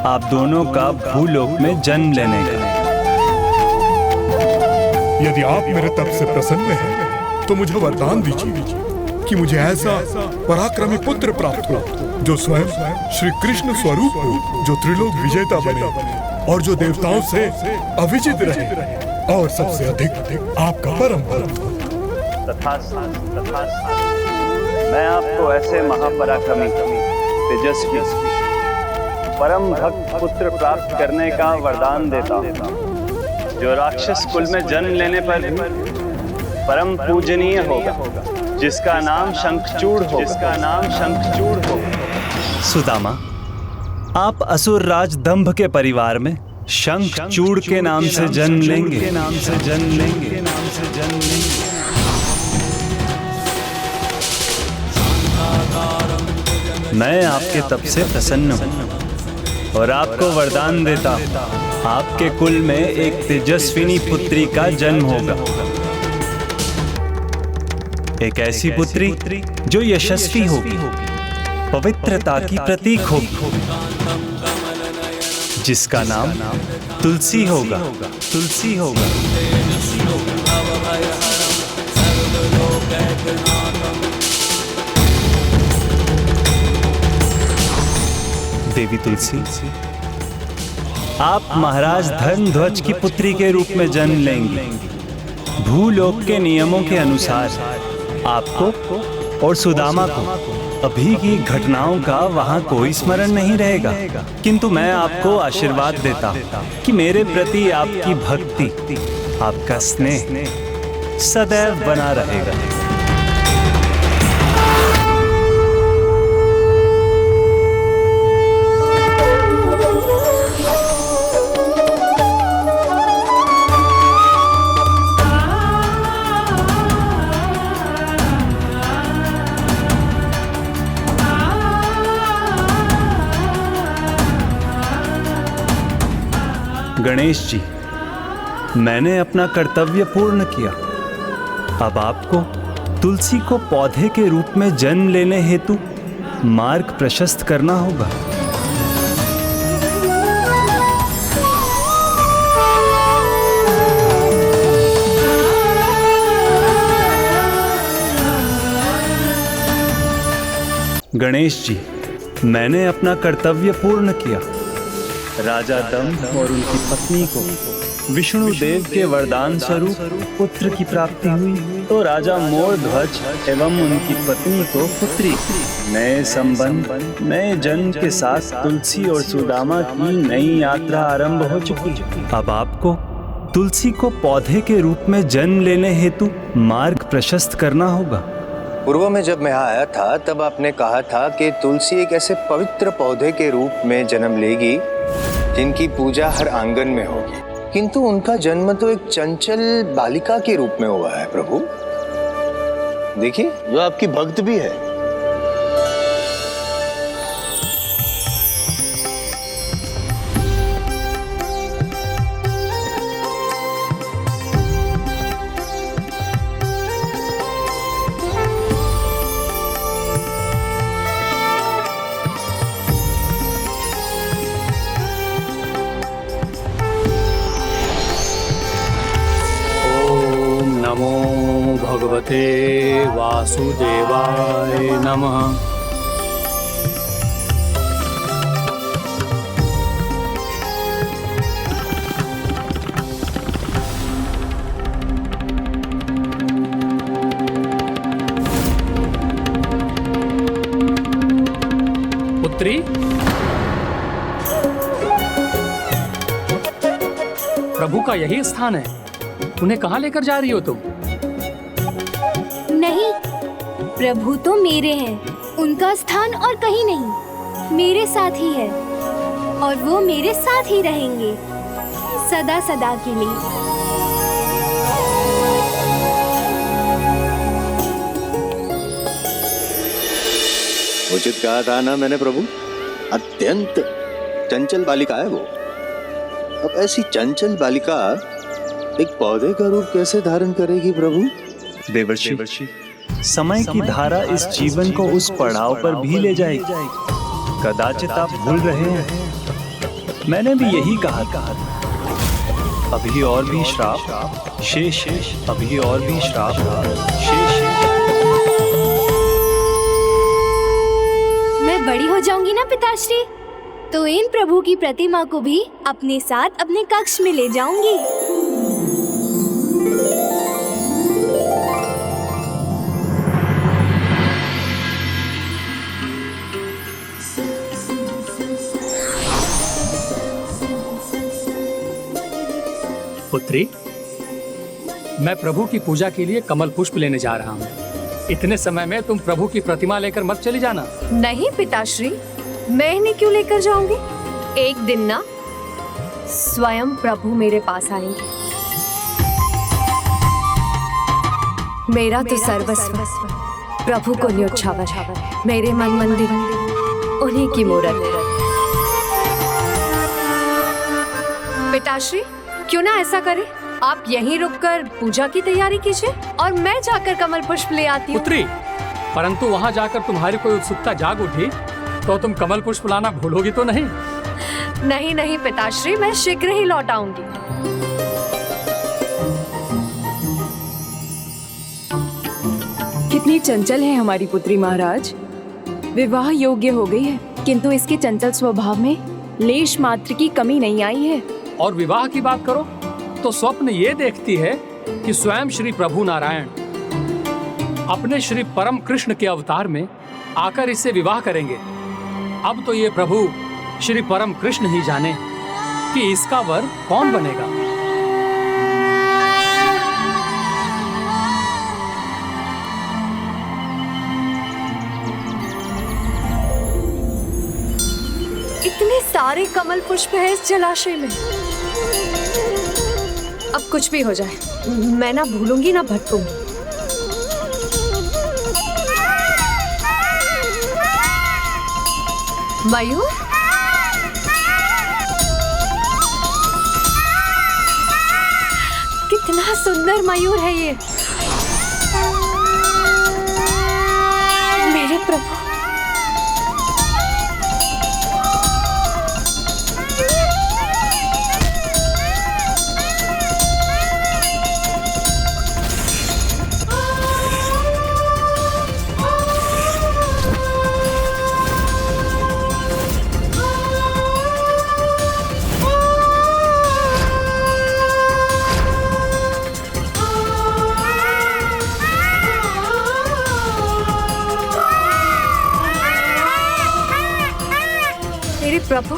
आप दोनों का भूलोक में जन्म लेने का। यदि आप मेरे तप से प्रसन्न हैं, तो मुझे वरदान दीजिए कि मुझे ऐसा पराक्रमी पुत्र प्राप्त हो, जो स्वयं श्री कृष्ण स्वरूप हो, जो त्रिलोक विजेता बने और जो देवताओं से अविजित रहे, और सबसे अधिक आपका परम भक्त हो। तथास्तु, मैं आपको ऐसे महापराक्रमी, तेजस्वी, परम भक्त पुत्र प्राप्त करने का वरदान देता हूँ, जो राक्षस कुल में जन्म लेने पर परम पूजनीय होगा, जिसका नाम शंखचूड़ होगा, जिसका नाम शंखचूड़ होगा। सुदामा, आप असुर राज दंभ के परिवार में शंखचूड़ के नाम से जन्म लेंगे। मैं आपके तप से प्रसन्न हूँ और आपको वरदान देता हूँ, आपके कुल में एक तेजस्विनी पुत्री का जन्म होगा। एक ऐसी पुत्री जो यशस्वी होगी, पवित्रता की प्रतीक होगी, जिसका नाम तुलसी होगा। तुलसी होगा। देवी तुलसी, आप महाराज धनध्वज की पुत्री के रूप में जन्म लेंगी। भूलोक के नियमों के अनुसार आपको और सुदामा को अभी की घटनाओं का वहां कोई स्मरण नहीं रहेगा, किंतु मैं आपको आशीर्वाद देता हूं कि मेरे प्रति आपकी भक्ति, आपका स्नेह सदैव बना रहेगा। गणेश जी, मैंने अपना कर्तव्य पूर्ण किया। अब आपको तुलसी को पौधे के रूप में जन्म लेने हेतु मार्ग प्रशस्त करना होगा। गणेश जी, मैंने अपना कर्तव्य पूर्ण किया। राजा दंभ और उनकी पत्नी को विष्णु देव के वरदान स्वरूप पुत्र की प्राप्ति हुई, तो राजा मोरध्वज एवं उनकी पत्नी को पुत्री। नए संबंध, नए जन्म के साथ तुलसी और सुदामा की नई यात्रा आरंभ हो चुकी। अब आपको तुलसी को पौधे के रूप में जन्म लेने हेतु मार्ग प्रशस्त करना होगा। पूर्व में जब मैं आया था, तब आपने कहा था कि तुलसी एक ऐसे पवित्र पौधे के रूप में जन्म लेगी जिनकी पूजा हर आंगन में होगी, किंतु उनका जन्म तो एक चंचल बालिका के रूप में हुआ है प्रभु। देखिए, जो आपकी भक्त भी है। भगवते वासुदेवाय नमः। पुत्री, प्रभु का यही स्थान है, उन्हें कहाँ लेकर जा रही हो तुम? नहीं, प्रभु तो मेरे हैं, उनका स्थान और कहीं नहीं, मेरे साथ ही है और वो मेरे साथ ही रहेंगे सदा सदा के लिए। उचित कहा था ना मैंने प्रभु, अत्यंत चंचल बालिका है वो। अब ऐसी चंचल बालिका एक पौधे का रूप कैसे धारण करेगी प्रभु? देवर्षि, समय की धारा इस जीवन को उस पड़ाव पर भी ले जाएगी। कदाचित आप भूल रहे हैं, मैंने भी यही कहा था। अभी और भी श्राप शेष, अभी और भी श्राप शेष। मैं बड़ी हो जाऊंगी ना पिताश्री, तो इन प्रभु की प्रतिमा को भी अपने साथ अपने कक्ष में ले जाऊंगी। पुत्री, मैं प्रभु की पूजा के लिए कमल पुष्प लेने जा रहा हूँ। इतने समय में तुम प्रभु की प्रतिमा लेकर मत चली जाना। नहीं पिताश्री, मैं इन्हें क्यों लेकर जाऊंगी? एक दिन ना स्वयं प्रभु मेरे पास आएंगे। मेरा तो सर्वस्व प्रभु को न्योछावर है, मेरे मन मंदिर उन्हीं की मूरत है। पिताश्री, क्यों ना ऐसा करें, आप यहीं रुककर पूजा की तैयारी कीजिए और मैं जाकर कमल पुष्प ले आती हूँ। पुत्री, परंतु वहाँ जाकर तुम्हारी कोई उत्सुकता जाग उठी तो तुम कमल पुष्प लाना भूलोगी तो नहीं? नहीं नहीं पिताश्री, मैं शीघ्र ही लौट आऊंगी। कितनी चंचल है हमारी पुत्री महाराज। विवाह योग्य हो गई है, किंतु इसके चंचल स्वभाव में लेश मात्र की कमी नहीं आई है। और विवाह की बात करो तो स्वप्न ये देखती है कि स्वयं श्री प्रभु नारायण अपने श्री परम कृष्ण के अवतार में आकर इससे विवाह करेंगे। अब तो ये प्रभु श्री परम कृष्ण ही जाने कि इसका वर कौन बनेगा। इतने सारे कमल पुष्प हैं इस जलाशय में। अब कुछ भी हो जाए, मैं ना भूलूंगी ना भटकूंगी। मयूर, कितना सुंदर मयूर है ये। मेरे प्रभु, प्रभु,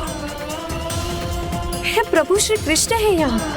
मेरे प्रभु श्री कृष्ण है यहाँ।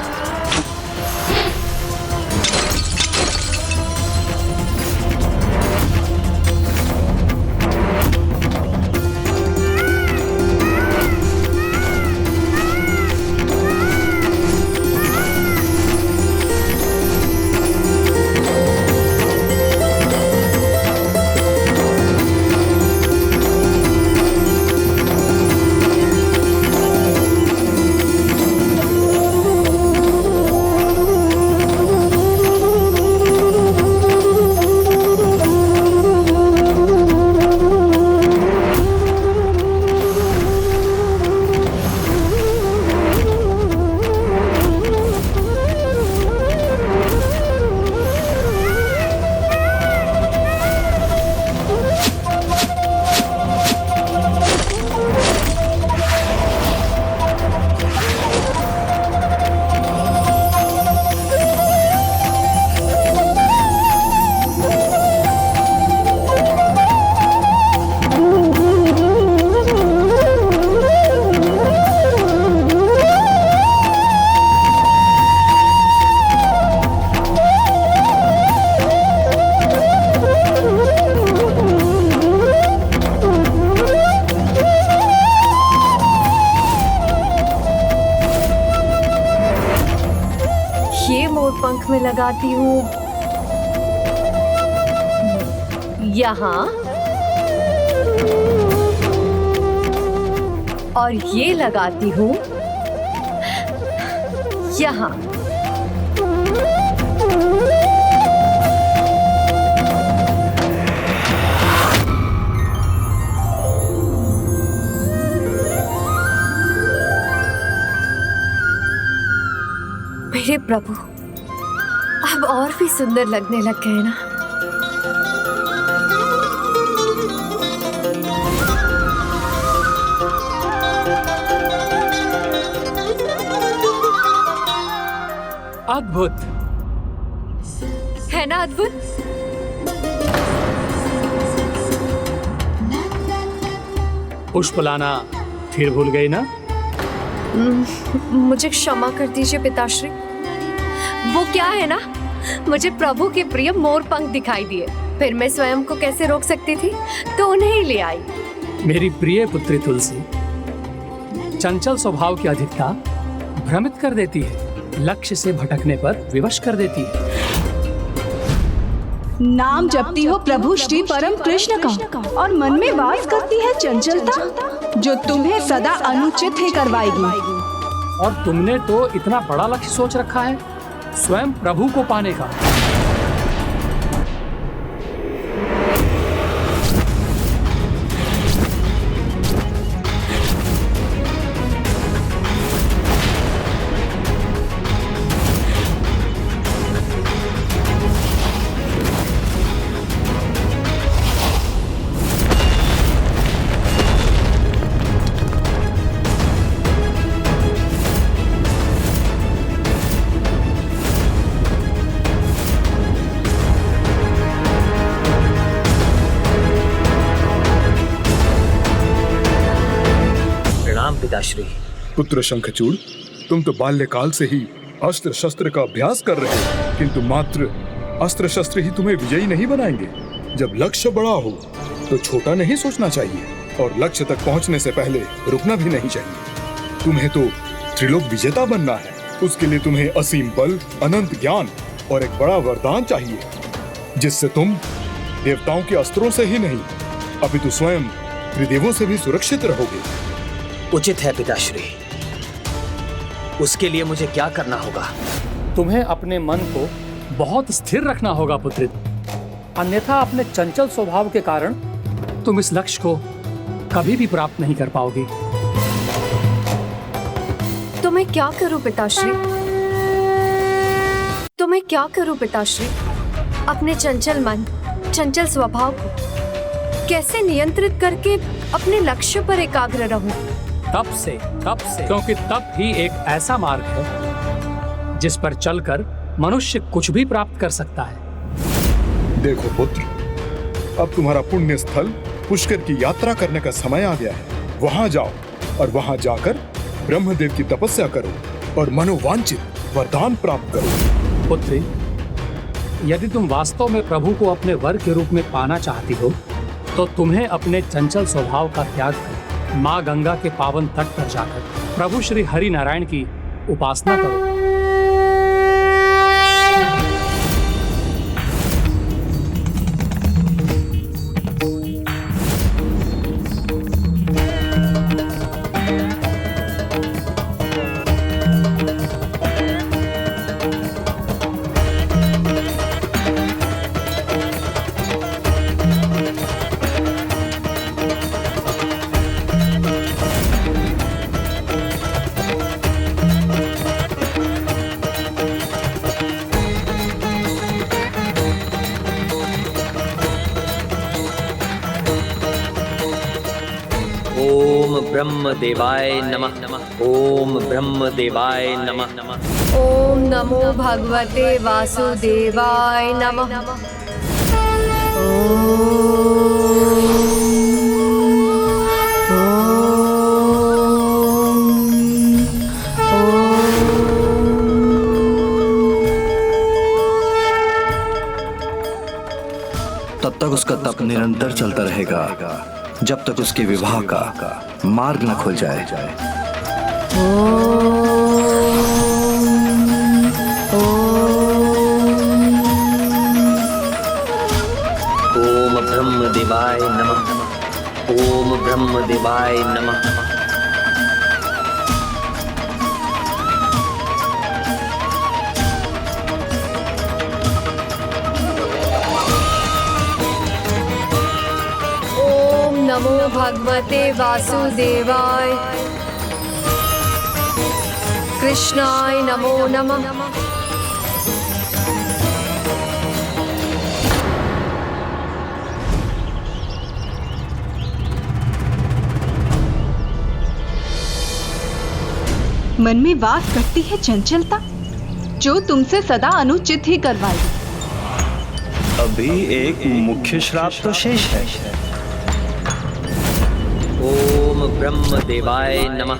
मोर पंख में लगाती हूँ यहाँ, और ये लगाती हूँ यहाँ। मेरे प्रभु अब और भी सुंदर लगने लग गए ना। अद्भुत है ना, अद्भुत। पुष्प लाना फिर भूल गई ना? मुझे क्षमा कर दीजिए पिताश्री। वो क्या है ना, मुझे प्रभु के प्रिय मोर पंख दिखाई दिए, फिर मैं स्वयं को कैसे रोक सकती थी, तो उन्हें ही ले आई। मेरी प्रिय पुत्री तुलसी, चंचल स्वभाव की अधिकता भ्रमित कर देती है, लक्ष्य से भटकने पर विवश कर देती है। नाम जपती हो प्रभु श्री परम कृष्ण का और मन में वास करती है चंचलता, जो तुम्हें सदा अनुचित ही करवाएगी। और तुमने तो इतना बड़ा लक्ष्य सोच रखा है, स्वयं प्रभु को पाने का। पिताश्री। पुत्र शंखचूड़, तुम तो बाल्यकाल से ही अस्त्र शस्त्र का अभ्यास कर रहे हो, किंतु मात्र अस्त्र शस्त्र ही तुम्हें विजयी नहीं बनाएंगे। जब लक्ष्य बड़ा हो तो छोटा नहीं सोचना चाहिए, और लक्ष्य तक पहुंचने से पहले रुकना भी नहीं चाहिए। तुम्हें तो त्रिलोक विजेता बनना है, उसके लिए तुम्हें असीम बल, अनंत ज्ञान और एक बड़ा वरदान चाहिए, जिससे तुम देवताओं के अस्त्रों से ही नहीं अपितु स्वयं त्रिदेवों से भी सुरक्षित रहोगे। उचित है पिताश्री, उसके लिए मुझे क्या करना होगा? तुम्हें अपने मन को बहुत स्थिर रखना होगा पुत्री, अन्यथा अपने चंचल स्वभाव के कारण तुम इस लक्ष्य को कभी भी प्राप्त नहीं कर पाओगी। तो मैं क्या करूं पिताश्री? तो मैं क्या करूं पिताश्री? अपने चंचल मन, चंचल स्वभाव को कैसे नियंत्रित करके अपने लक्ष्य पर एकाग्र रहूं? तप से, क्योंकि तप ही एक ऐसा मार्ग है जिस पर चलकर मनुष्य कुछ भी प्राप्त कर सकता है। देखो पुत्र, अब तुम्हारा पुण्य स्थल पुष्कर की यात्रा करने का समय आ गया है। वहां जाओ और वहां जाकर ब्रह्मदेव की तपस्या करो और मनोवांछित वरदान प्राप्त करो। पुत्री, यदि तुम वास्तव में प्रभु को अपने वर के रूप में पाना चाहती हो, तो तुम्हें अपने चंचल स्वभाव का त्याग कर माँ गंगा के पावन तट पर जाकर प्रभु श्री हरि नारायण की उपासना करो। ब्रह्म देवाय नमः। ओम ब्रह्म देवाय नमः। ओम नमो भगवते वासुदेवाय नमः। तब तक उसका तप निरंतर चलता रहेगा जब तक उसके विवाह का मार्ग न खुल जाए। ओम देवाय नमः। ओम नमो भगवते वासुदेवाय। कृष्णाय नमो नमः। मन में वास करती है चंचलता, जो तुमसे सदा अनुचित ही करवाएगी। अभी एक मुख्य श्राप तो शेष है। ओम ब्रह्म देवाय नमः।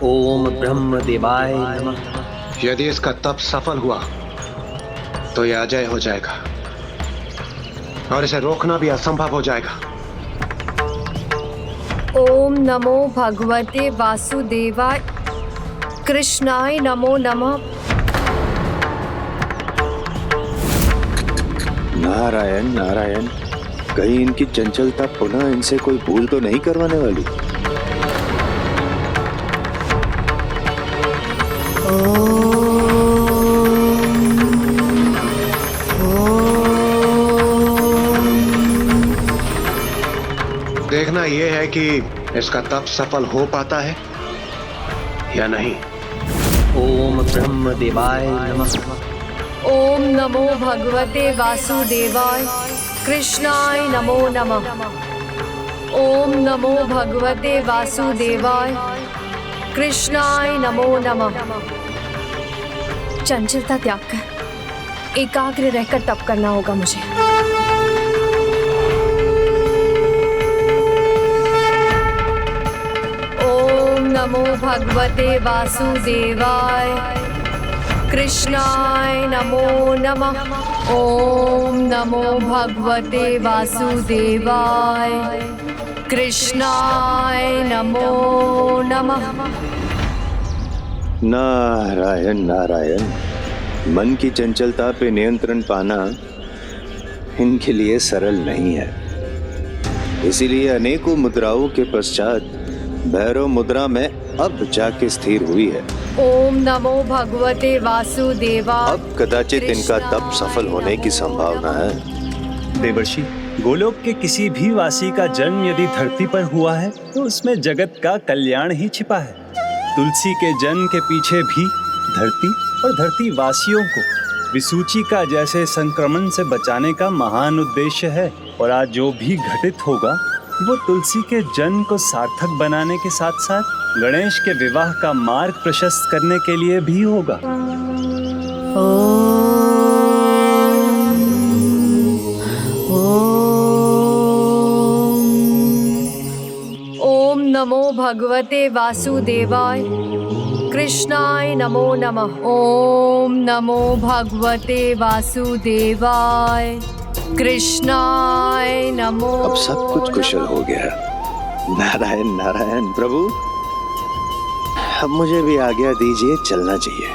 ओम ब्रह्म देवाय नमः। यदि इसका तप सफल हुआ तो यह अजय हो जाएगा और इसे रोकना भी असंभव हो जाएगा। ओम नमो भगवते वासुदेवाय। कृष्णाय नमो नमः। नारायण नारायण, कहीं इनकी चंचलता पुनः इनसे कोई भूल तो नहीं करवाने वाली। देखना यह है कि इसका तप सफल हो पाता है या नहीं। ओम ब्रह्म देवाय नमः। ओम नमो भगवते वासुदेवाय। कृष्णाय नमो नमः। ओम नमो भगवते वासुदेवाय। कृष्णाय नमो नमः। चंचलता त्याग कर एकाग्र रहकर तप करना होगा मुझे। ओम नमो भगवते वासुदेवाय। कृष्णाय नमो नमः। ओम नमो भगवते वासुदेवाय। कृष्णाय नमो नमः। नारायण नारायण, मन की चंचलता पे नियंत्रण पाना इनके लिए सरल नहीं है। इसीलिए अनेकों मुद्राओं के पश्चात भैरव मुद्रा में अब जाके स्थिर हुई है। ओम नमो भगवते वासुदेवाय। अब कदाचित इनका तप सफल होने की संभावना है। देवर्षि, गोलोक के किसी भी वासी का जन्म यदि धरती पर हुआ है तो उसमें जगत का कल्याण ही छिपा है। तुलसी के जन्म के पीछे भी धरती और धरती वासियों को विसूची का जैसे संक्रमण से बचाने का महान उद्देश्य है। और आज जो भी घटित होगा वो तुलसी के जन्म को सार्थक बनाने के साथ साथ गणेश के विवाह का मार्ग प्रशस्त करने के लिए भी होगा। ओम नमो भगवते वासुदेवाय। कृष्णाय नमो नमः। ओम नमो भगवते वासुदेवाय। कृष्णाय नमो। अब सब कुछ कुशल हो गया। नारायण नारायण प्रभु, अब मुझे भी आज्ञा दीजिए, चलना चाहिए।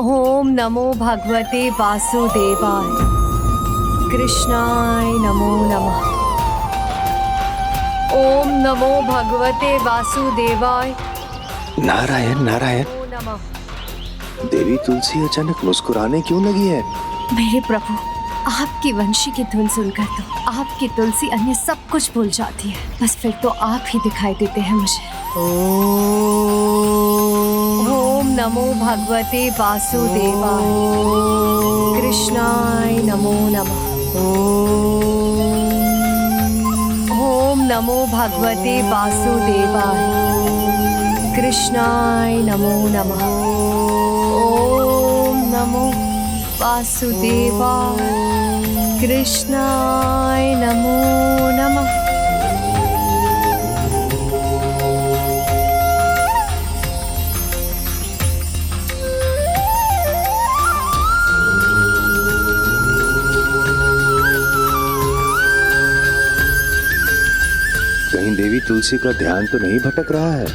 ओम नमो भगवते वासुदेवाय। कृष्णाय नमो नमः। ओम नमो भगवते वासुदेवाय। नारायण नारायण, देवी तुलसी अचानक मुस्कुराने क्यों लगी है? मेरे प्रभु, आपकी वंशी की धुन सुनकर तो आपकी तुलसी अन्य सब कुछ भूल जाती है। बस फिर तो आप ही दिखाई देते हैं मुझे। ओम नमो भगवते वासुदेवाय। कृष्णाय नमो नमः। ओम नमो भगवते वासुदेवाय। कृष्णाय नमो नमः। ओम नमो वासुदेवाय। कृष्णाय नमो नमः। कहीं देवी तुलसी का ध्यान तो नहीं भटक रहा है?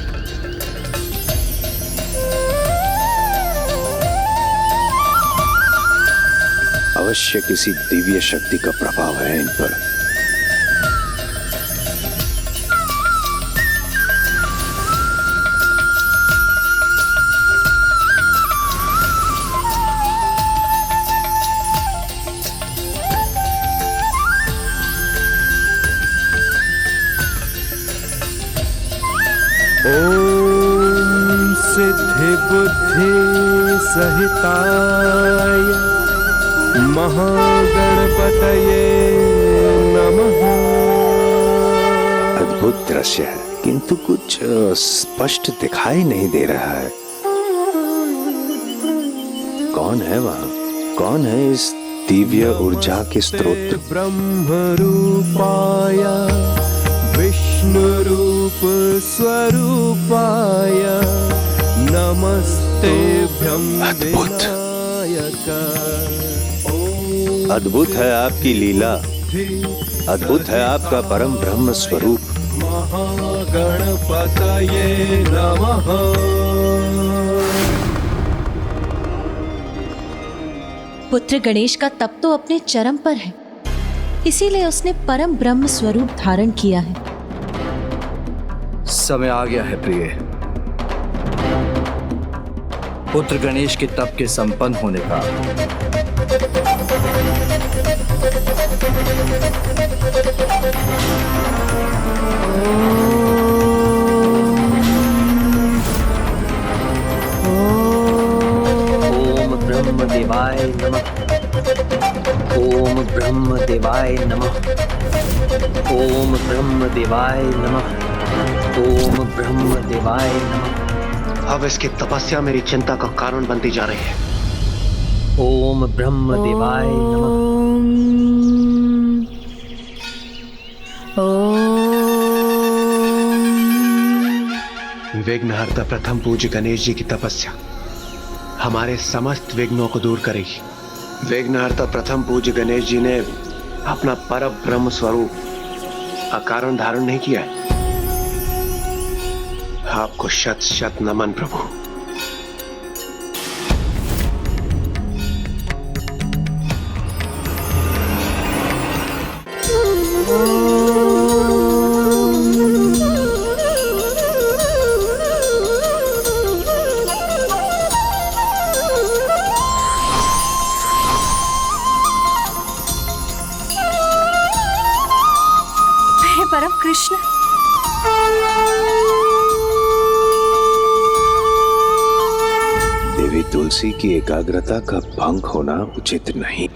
अवश्य किसी दिव्य शक्ति का प्रभाव है इन पर। सिद्धि बुद्धि सहिताय महागणपतये नमः। अद्भुत दृश्य है, किंतु कुछ स्पष्ट दिखाई नहीं दे रहा है। कौन है वहाँ? कौन है इस दिव्य ऊर्जा के स्रोत? ब्रह्म रूपाय विष्णु रूप स्वरूपाय नमस्तेभ्यं विनायक। अद्भुत है आपकी लीला, अद्भुत है आपका परम ब्रह्म स्वरूप। महागणपतये नमः। पुत्र गणेश का तप तो अपने चरम पर है, इसीलिए उसने परम ब्रह्म स्वरूप धारण किया है। समय आ गया है प्रिय। पुत्र गणेश के तप के संपन्न होने का। ओम ब्रह्म देवाय नमः। ओम ब्रह्म देवाय नमः। ओम ब्रह्म देवाय नमः। ओम ब्रह्म देवाय नमः। अब इसकी तपस्या मेरी चिंता का कारण बनती जा रही है। ओम ब्रह्म देवाय नमः। विघ्नहर्ता प्रथम पूज्य गणेश जी की तपस्या हमारे समस्त विघ्नों को दूर करेगी। विघ्नहर्ता प्रथम पूज्य गणेश जी ने अपना परम ब्रह्म स्वरूप अकारण धारण नहीं किया है। आपको शत शत नमन प्रभु। मेरे परम कृष्ण, देवी तुलसी की एकाग्रता का भंग होना उचित नहीं।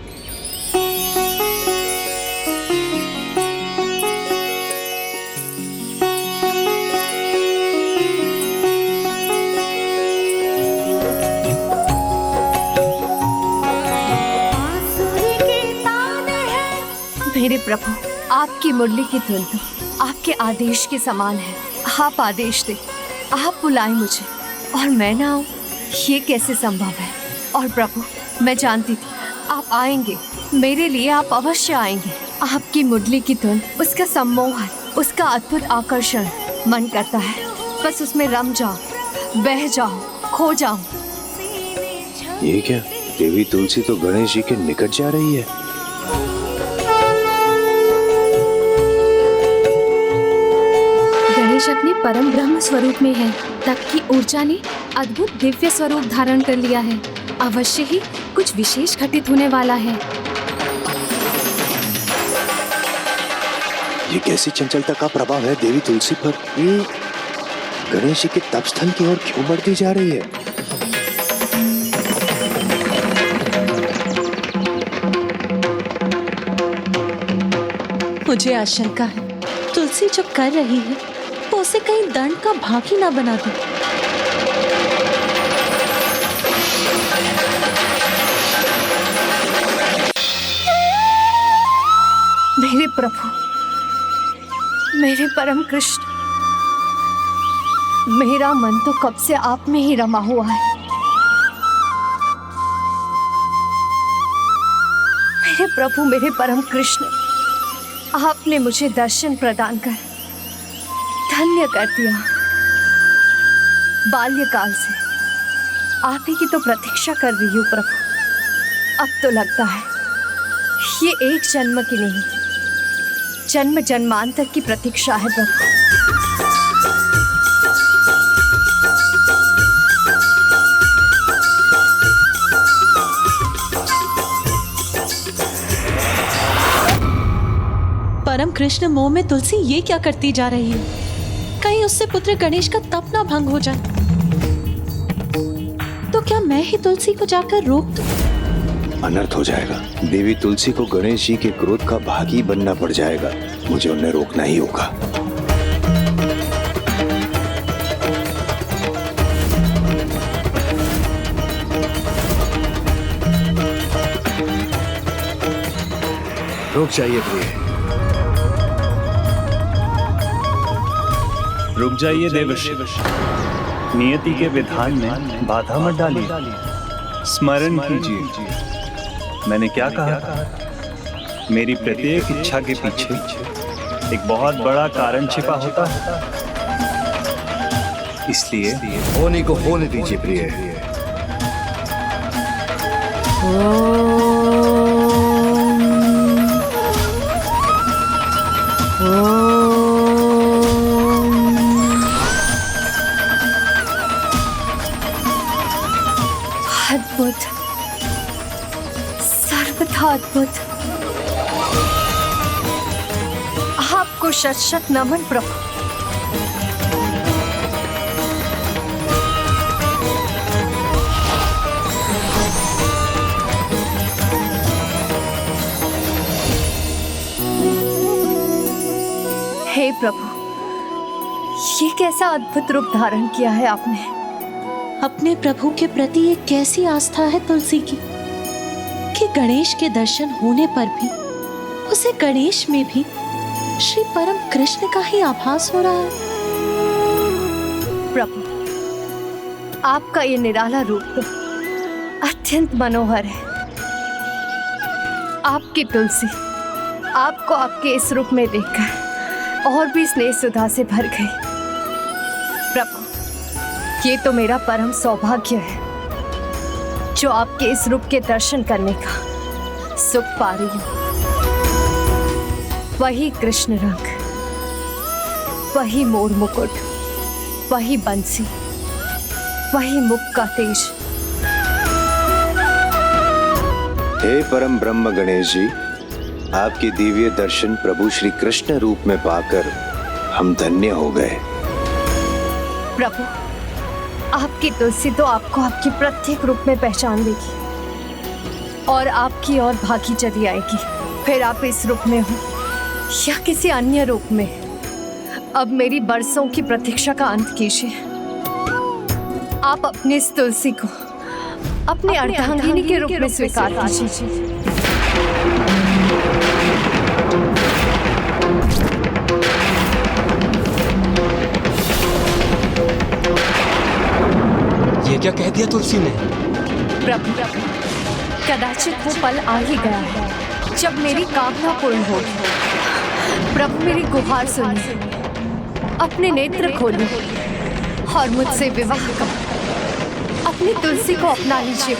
मेरे प्रभु, आपकी मुरली की धुन तो आपके आदेश के समान है। आप आदेश दे, आप बुलाएं मुझे और मैं ना आऊं, ये कैसे संभव है? और प्रभु, मैं जानती थी आप आएंगे, मेरे लिए आप अवश्य आएंगे। आपकी मुरली की धुन, उसका सम्मोहन, उसका अद्भुत आकर्षण, मन करता है बस उसमें रम जाओ, बह जाओ, खो जाओ। ये क्या? देवी तुलसी तो गणेश जी के निकट जा रही है। गणेश अपने परम ब्रह्म स्वरूप में है। तप की ऊर्जा ने अद्भुत दिव्य स्वरूप धारण कर लिया है। अवश्य ही कुछ विशेष घटित होने वाला है। ये कैसी चंचलता का प्रभाव है देवी तुलसी पर? ये गणेश जी के तपस्थल की ओर क्यों बढ़ती जा रही है? मुझे आशंका है तुलसी जो कर रही है वो उसे कहीं दंड का भागी ना बना दे। मेरे प्रभु, मेरे परम कृष्ण, मेरा मन तो कब से आप में ही रमा हुआ है। मेरे प्रभु, मेरे परम कृष्ण, आपने मुझे दर्शन प्रदान कर धन्य कर दिया। बाल्यकाल से आप ही की तो प्रतीक्षा कर रही हूँ प्रभु। अब तो लगता है ये एक जन्म की नहीं, जन्म जन्मांतर की प्रतीक्षा है प्रभु। परम कृष्ण मोह में तुलसी ये क्या करती जा रही है? कहीं उससे पुत्र गणेश का तप ना भंग हो जाए। तो क्या मैं ही तुलसी को जाकर रोक दूं? अनर्थ हो जाएगा। देवी तुलसी को गणेश जी के क्रोध का भागी बनना पड़ जाएगा। मुझे उन्हें रोकना ही होगा। रुक जाइए प्रिय। रुक जाइए देवर्षि। नियति के विधान में बाधा मत डालिए। स्मरण कीजिए मैंने क्या कहा था। मेरी प्रत्येक इच्छा के पीछे एक बहुत बड़ा कारण छिपा होता है। इसलिए होने को होने दीजिए प्रिय। अद्भुत, सर्वथा अद्भुत। आपको शत शत नमन प्रभु। हे प्रभु, ये कैसा अद्भुत रूप धारण किया है आपने। अपने प्रभु के प्रति एक कैसी आस्था है तुलसी की कि गणेश के दर्शन होने पर भी उसे गणेश में भी श्री परम कृष्ण का ही आभास हो रहा है। प्रभु, आपका ये निराला रूप तो अत्यंत मनोहर है। आपकी तुलसी आपको आपके इस रूप में देखकर और भी स्नेह सुधा से भर गई। प्रभु, ये तो मेरा परम सौभाग्य है जो आपके इस रूप के दर्शन करने का सुख पा रही हूँ। वही कृष्ण रंग, वही मोर मुकुट, वही बंसी, वही मुख का तेज। हे परम ब्रह्म गणेश जी, आपके दिव्य दर्शन प्रभु श्री कृष्ण रूप में पाकर हम धन्य हो गए। प्रभु, आपकी तुलसी तो आपको आपके प्रत्येक रूप में पहचान लेगी और आपकी और भागी चली आएगी। फिर आप इस रूप में हो या किसी अन्य रूप में, अब मेरी बरसों की प्रतीक्षा का अंत कीजिए। आप अपनी इस तुलसी को अपनी अर्धांगिनी के रूप में स्वीकार कीजिए। ये क्या कह दिया तुलसी ने? प्रभु, कदाचित वो पल आ ही गया है जब मेरी कामना पूर्ण होगी। प्रभु, मेरी गुहार सुनिए, अपने नेत्र खोलिए और मुझसे विवाह कर अपनी तुलसी को अपना लीजिए।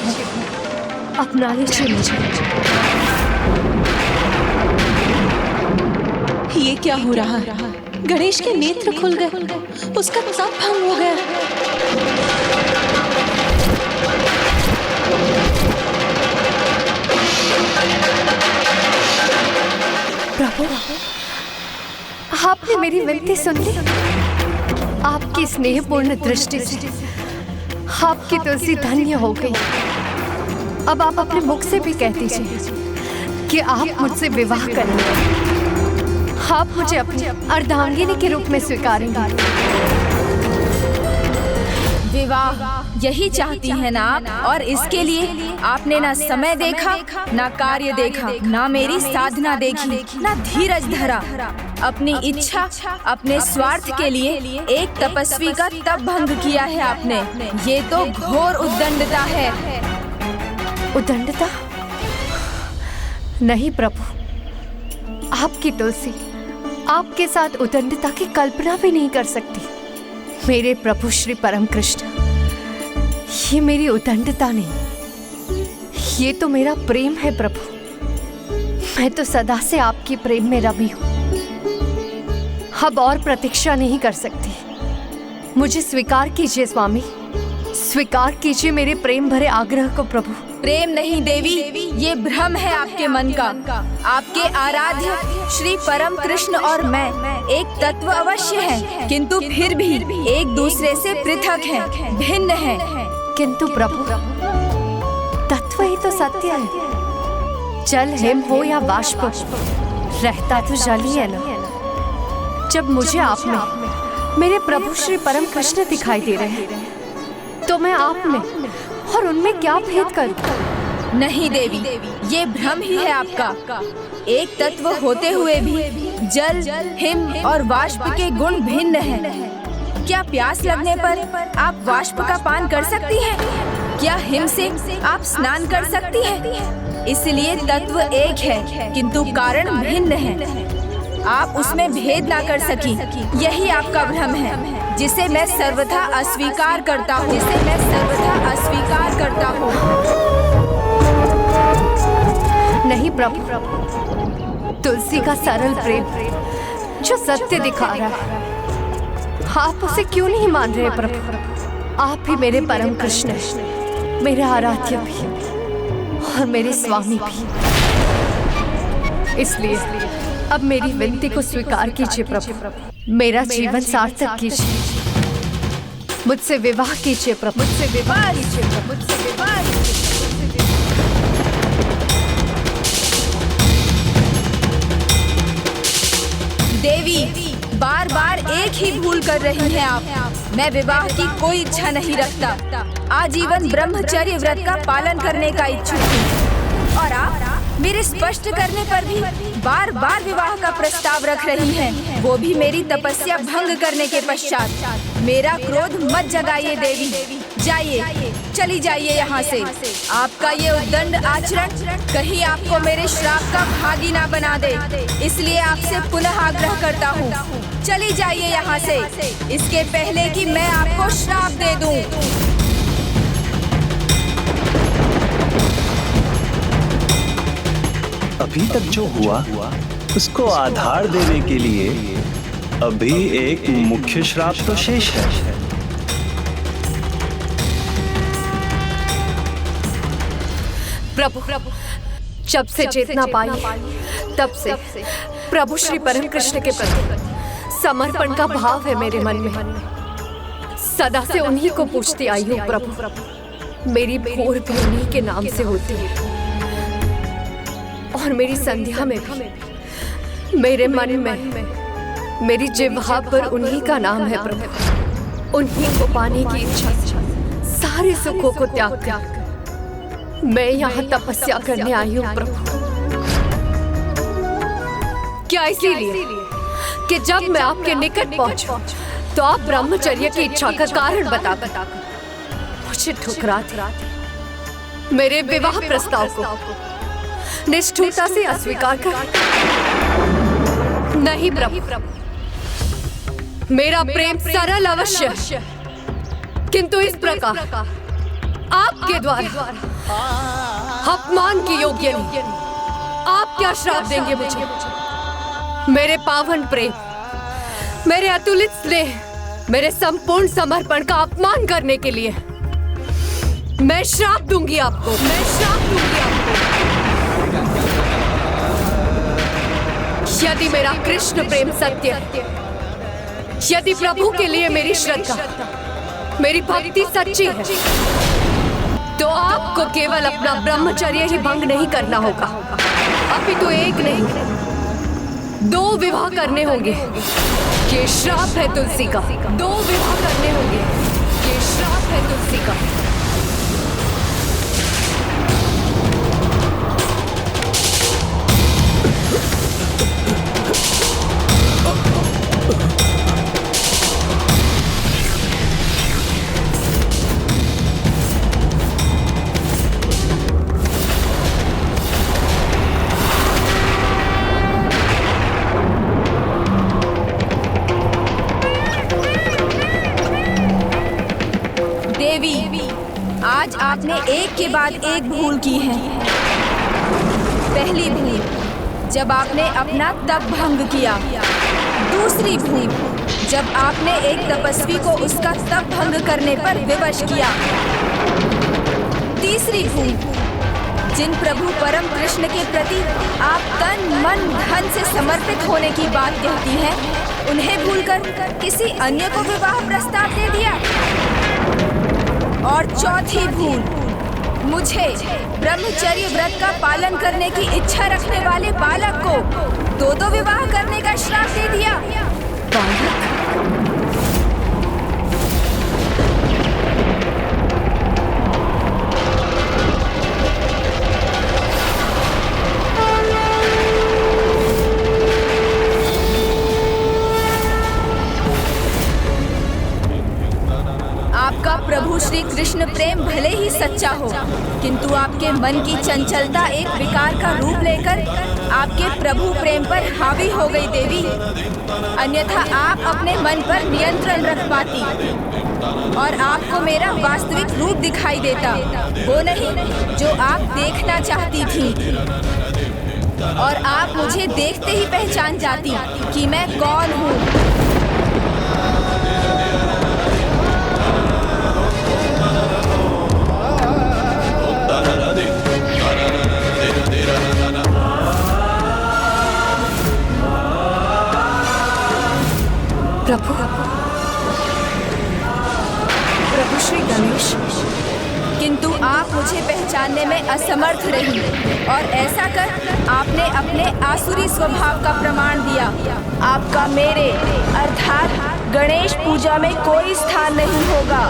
अपना लीजिए मुझे। ये क्या हो रहा है? गणेश के नेत्र खुल गए, उसका तप भंग हो गया। प्रभु, आपने मेरी विनती सुन ली। आपकी स्नेहपूर्ण दृष्टि से आपकी तुलसी धन्य हो गई। अब आप अपने मुख से भी कह दीजिए कि आप मुझसे विवाह करेंगे। आप मुझे अपनी अर्धांगिनी के रूप में स्वीकारेंगे। विवाह यही चाहती है ना आप, और इसके लिए आपने ना समय देखा, ना कार्य देखा, ना मेरी साधना देखी, ना धीरज धरा। अपनी इच्छा, अपने स्वार्थ के लिए एक तपस्वी का तप भंग किया है आपने। ये तो घोर उद्दंडता है। उद्दंडता? नहीं प्रभु, आपकी तुलसी आपके साथ उद्दंडता की कल्पना भी नहीं कर सकती। मेरे प्रभु श्री परम कृष्ण, ये मेरी उद्दंडता नहीं, ये तो मेरा प्रेम है प्रभु। मैं तो सदा से आपकी प्रेम में रमी हूँ। अब और प्रतीक्षा नहीं कर सकती। मुझे स्वीकार कीजिए स्वामी, स्वीकार कीजिए मेरे प्रेम भरे आग्रह को प्रभु। प्रेम नहीं देवी, ये भ्रम है आपके मन का। आपके आराध्य श्री परम कृष्ण और मैं एक तत्व अवश्य है, किंतु फिर भी एक दूसरे से पृथक हैं, भिन्न हैं। किंतु प्रभु, तत्व ही तो सत्य है। जल हिम हो या बाष्प, रहता तो जल ही है ना। जब मुझे आप में मेरे प्रभु श्री परम कृष्ण दिखाई दे रहे हैं, तो मैं आप में और उनमें क्या भेद करूं? नहीं देवी, ये भ्रम ही है आपका। एक तत्व होते हुए भी जल, हिम और वाष्प के गुण भिन्न हैं। क्या प्यास लगने पर आप वाष्प का पान कर सकती हैं? क्या हिम से आप स्नान कर सकती हैं? इसलिए तत्व एक है, किंतु कारण भिन्न है। आप उसमें भेद ना कर सकी, यही आपका भ्रम है, जिसे मैं सर्वथा अस्वीकार करता हूँ। नहीं प्रभु, तुलसी का सरल प्रेम जो सत्य दिखा रहा है, आप उसे क्यों नहीं मान रहे प्रभु? आप ही मेरे परम कृष्ण हैं, मेरे आराध्य भी और मेरे स्वामी भी। इसलिए अब मेरी विनती को स्वीकार कीजिए प्रभु, मेरा जीवन सार्थक कीजिए, मुझसे विवाह कीजिए प्रभु, मुझसे विवाह कीजिए प्रभु, मुझसे विवाह कीजिए। देवी, बार बार एक ही भूल कर रही हैं आप। मैं विवाह की कोई इच्छा नहीं रखता, आजीवन ब्रह्मचर्य व्रत का पालन करने का इच्छुक हूँ। और आप मेरे स्पष्ट करने पर भी बार बार विवाह का प्रस्ताव रख रही हैं, वो भी मेरी तपस्या भंग करने के पश्चात। मेरा क्रोध मत जगाइए देवी, जाइए, चली जाइए यहाँ से। आपका ये उद्दंड आचरण कहीं आपको मेरे श्राप का भागी ना बना दे, इसलिए आपसे पुनः आग्रह करता हूँ, चली जाइए यहाँ से, इसके पहले कि मैं आपको श्राप दे दूँ। अभी तक जो हुआ उसको आधार देने के लिए अभी एक मुख्य श्राप तो शेष है। प्रभु, जब से चेतना पाई तब से प्रभु श्री परम कृष्ण के प्रति समर्पण का भाव है मेरे मन में। सदा से उन्हीं को पूछती आई हूँ प्रभु, मेरी भोर भी उन्हीं के नाम से होती है और मेरी संध्या में भी मेरे मन में, मेरी जिह्वा पर उन्हीं का नाम है प्रभु। उन्हीं को पाने की इच्छा से सारे सुखों को त्याग कर मैं यहाँ तपस्या करने आई हूँ प्रभु। क्या इसीलिए कि जब मैं आपके निकट पहुंचूं तो आप ब्रह्मचर्य की इच्छा का कारण बता मुझे ठुकराते, मेरे विवाह प्रस्ताव को निष्ठुरता से अस्वीकार कर? नहीं प्रभु, मेरा प्रेम सरल अवश्य है, किंतु इस प्रकार आपके द्वारा अपमान की योग्य नहीं। आप क्या श्राप देंगे मुझे? मेरे पावन प्रेम, मेरे अतुलित स्नेह, मेरे संपूर्ण समर्पण का अपमान करने के लिए मैं श्राप दूंगी आपको, मैं श्राप दूंगी आपको। यदि मेरा कृष्ण प्रेम सत्य है, यदि प्रभु के लिए मेरी श्रद्धा, मेरी भक्ति सच्ची है, तो आपको केवल अपना ब्रह्मचर्य ही भंग नहीं करना होगा, अपितु एक नहीं 2 विवाह करने होंगे। ये श्राप है तुलसी का, 2 विवाह करने होंगे। ये श्राप है तुलसी का। आज आपने एक के बाद एक भूल की है। पहली भूल, जब आपने अपना तप भंग किया। दूसरी भूल, जब आपने एक तपस्वी को उसका तप भंग करने पर विवश किया। तीसरी भूल, जिन प्रभु परम कृष्ण के प्रति आप तन मन धन से समर्पित होने की बात कहती हैं, उन्हें भूलकर किसी अन्य को विवाह प्रस्ताव दे दिया। और चौथी भूल, मुझे ब्रह्मचर्य व्रत का पालन करने की इच्छा रखने वाले बालक को दो विवाह करने का श्राप दे दिया। आपका प्रभु श्री कृष्ण प्रेम भले ही सच्चा हो, किंतु आपके मन की चंचलता एक विकार का रूप लेकर आपके प्रभु प्रेम पर हावी हो गई देवी। अन्यथा आप अपने मन पर नियंत्रण रख पाती और आपको मेरा वास्तविक रूप दिखाई देता, वो नहीं जो आप देखना चाहती थी। और आप मुझे देखते ही पहचान जाती कि मैं कौन हूँ। प्रभु श्री गणेश, किंतु आप मुझे पहचानने में असमर्थ रही और ऐसा कर आपने अपने आसुरी स्वभाव का प्रमाण दिया। आपका मेरे अर्थात गणेश पूजा में कोई स्थान नहीं होगा।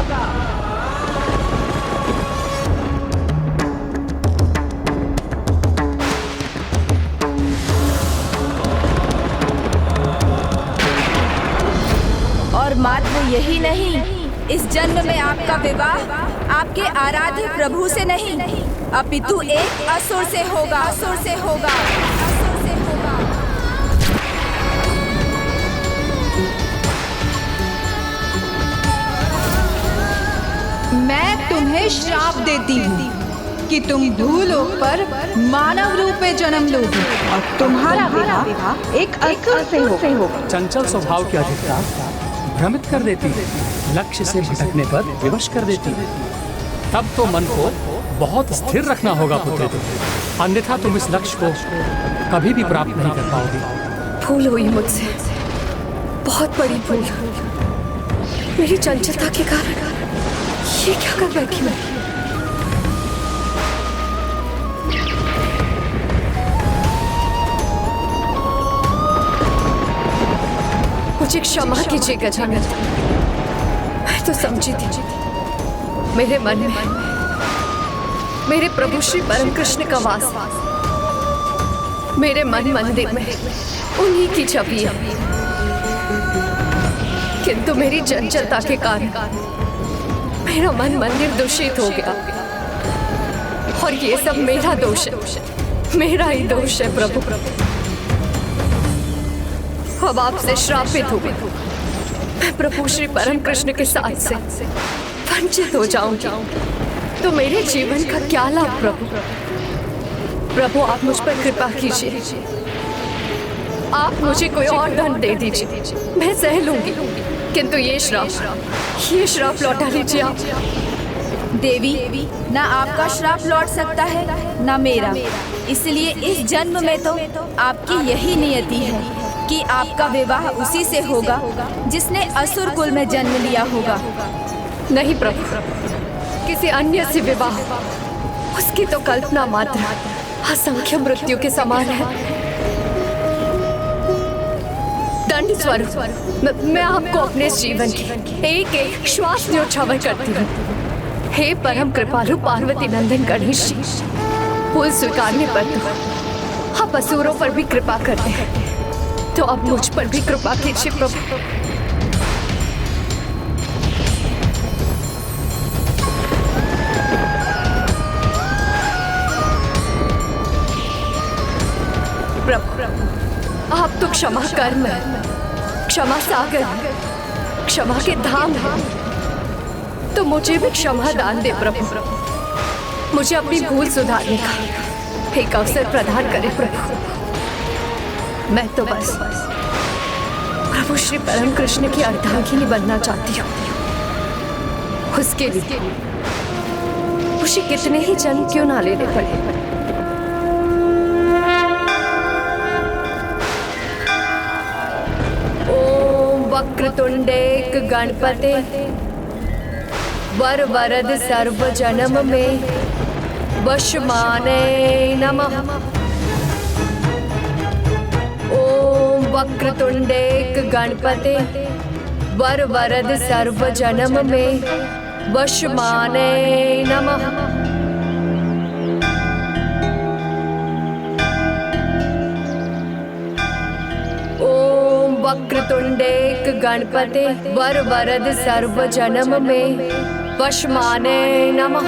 और मात्र यही नहीं, इस जन्म में आपका विवाह आपके आराध्य प्रभु से नहीं, अपितु एक असुर से होगा। असुर से होगा। असुर से होगा। मैं तुम्हें श्राप देती हूँ कि तुम भूलोक पर मानव रूप में जन्म लोगी और तुम्हारा विवाह एक असुर से होगा। चंचल स्वभाव की अधिकता भ्रमित कर देती है, लक्ष्य से भटकने पर विवश कर देती है। तब तो मन को बहुत स्थिर रखना होगा पुत्र, अन्यथा तुम इस लक्ष्य को कभी भी प्राप्त नहीं कर पाओगे। भूल हुई मुझसे, बहुत बड़ी भूल। मेरी चंचलता के कारण ये क्या कर बैठी मैं? मुझे क्षमा कीजिए गजानन, मैं तो समझी थी मेरे मन में मेरे प्रभु श्री परम कृष्ण का वास, मेरे मन मंदिर में उन्हीं की छवि है। किंतु मेरी चंचलता के कारण मेरा मन मंदिर दूषित हो गया और ये सब मेरा दोष है, मेरा ही दोष है प्रभु। अब आपसे श्रापित हो गई, मैं प्रभु श्री परम कृष्ण के साथ से वंचित हो जाऊंगी तो मेरे जीवन का क्या लाभ प्रभु? प्रभु आप मुझ पर कृपा कीजिए, आप मुझे कोई और धन दे दीजिए, मैं सह लूंगी, किंतु ये श्राप लौटा लीजिए आप। देवी, ना आपका श्राप लौट सकता है ना मेरा, इसलिए इस जन्म में तो आपकी यही नियति है कि आपका विवाह उसी से होगा जिसने असुर कुल में जन्म लिया होगा। नहीं प्रभु, किसी अन्य से विवाह उसकी तो कल्पना मात्र असंख्य मृत्यु के समान है। दंड स्वरूप मैं आपको अपने जीवन की एक एक श्वास न्योछावर करती हूँ। हे परम कृपालु पार्वती नंदन गणेश जी, फूल स्वीकारने पर तो आप असुरों पर भी कृपा करते हैं, तो अब मुझ पर भी कृपा कीजिए प्रभु। प्रभु आप तो क्षमा कर्म है, क्षमा सागर है, क्षमा के धाम है, तो मुझे भी क्षमा दान दे प्रभु। मुझे अपनी भूल सुधारने का एक अवसर प्रदान करे प्रभु। मैं तो बस प्रभु श्री परम कृष्ण की अर्धांगिनी बनना चाहती हूँ। उसके लिए मुझे कितने ही जन्म क्यों ना लेने पड़े। वक्रतुंडे गणपते वर वरद सर्व जन्म में वशमाने नमः। ओम वक्रतुंडेक गणपते वर वरद सर्व जन्म में वशमाने नमः। ओम वक्रतुंडेक गणपते वर वरद सर्व जन्म में वशमाने नमः।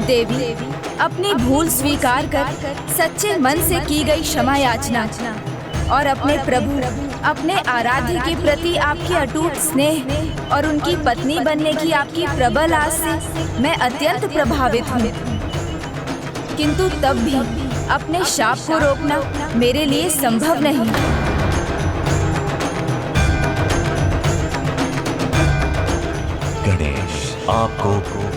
देवी, अपनी भूल स्वीकार कर सच्चे मन से की गई क्षमा याचना और अपने प्रभु, अपने आराध्य के प्रति आपकी अटूट स्नेह और उनकी पत्नी बनने की आपकी प्रबल आस से मैं अत्यंत प्रभावित हूँ। किंतु तब भी अपने शाप को रोकना मेरे लिए संभव नहीं। गणेश, आपको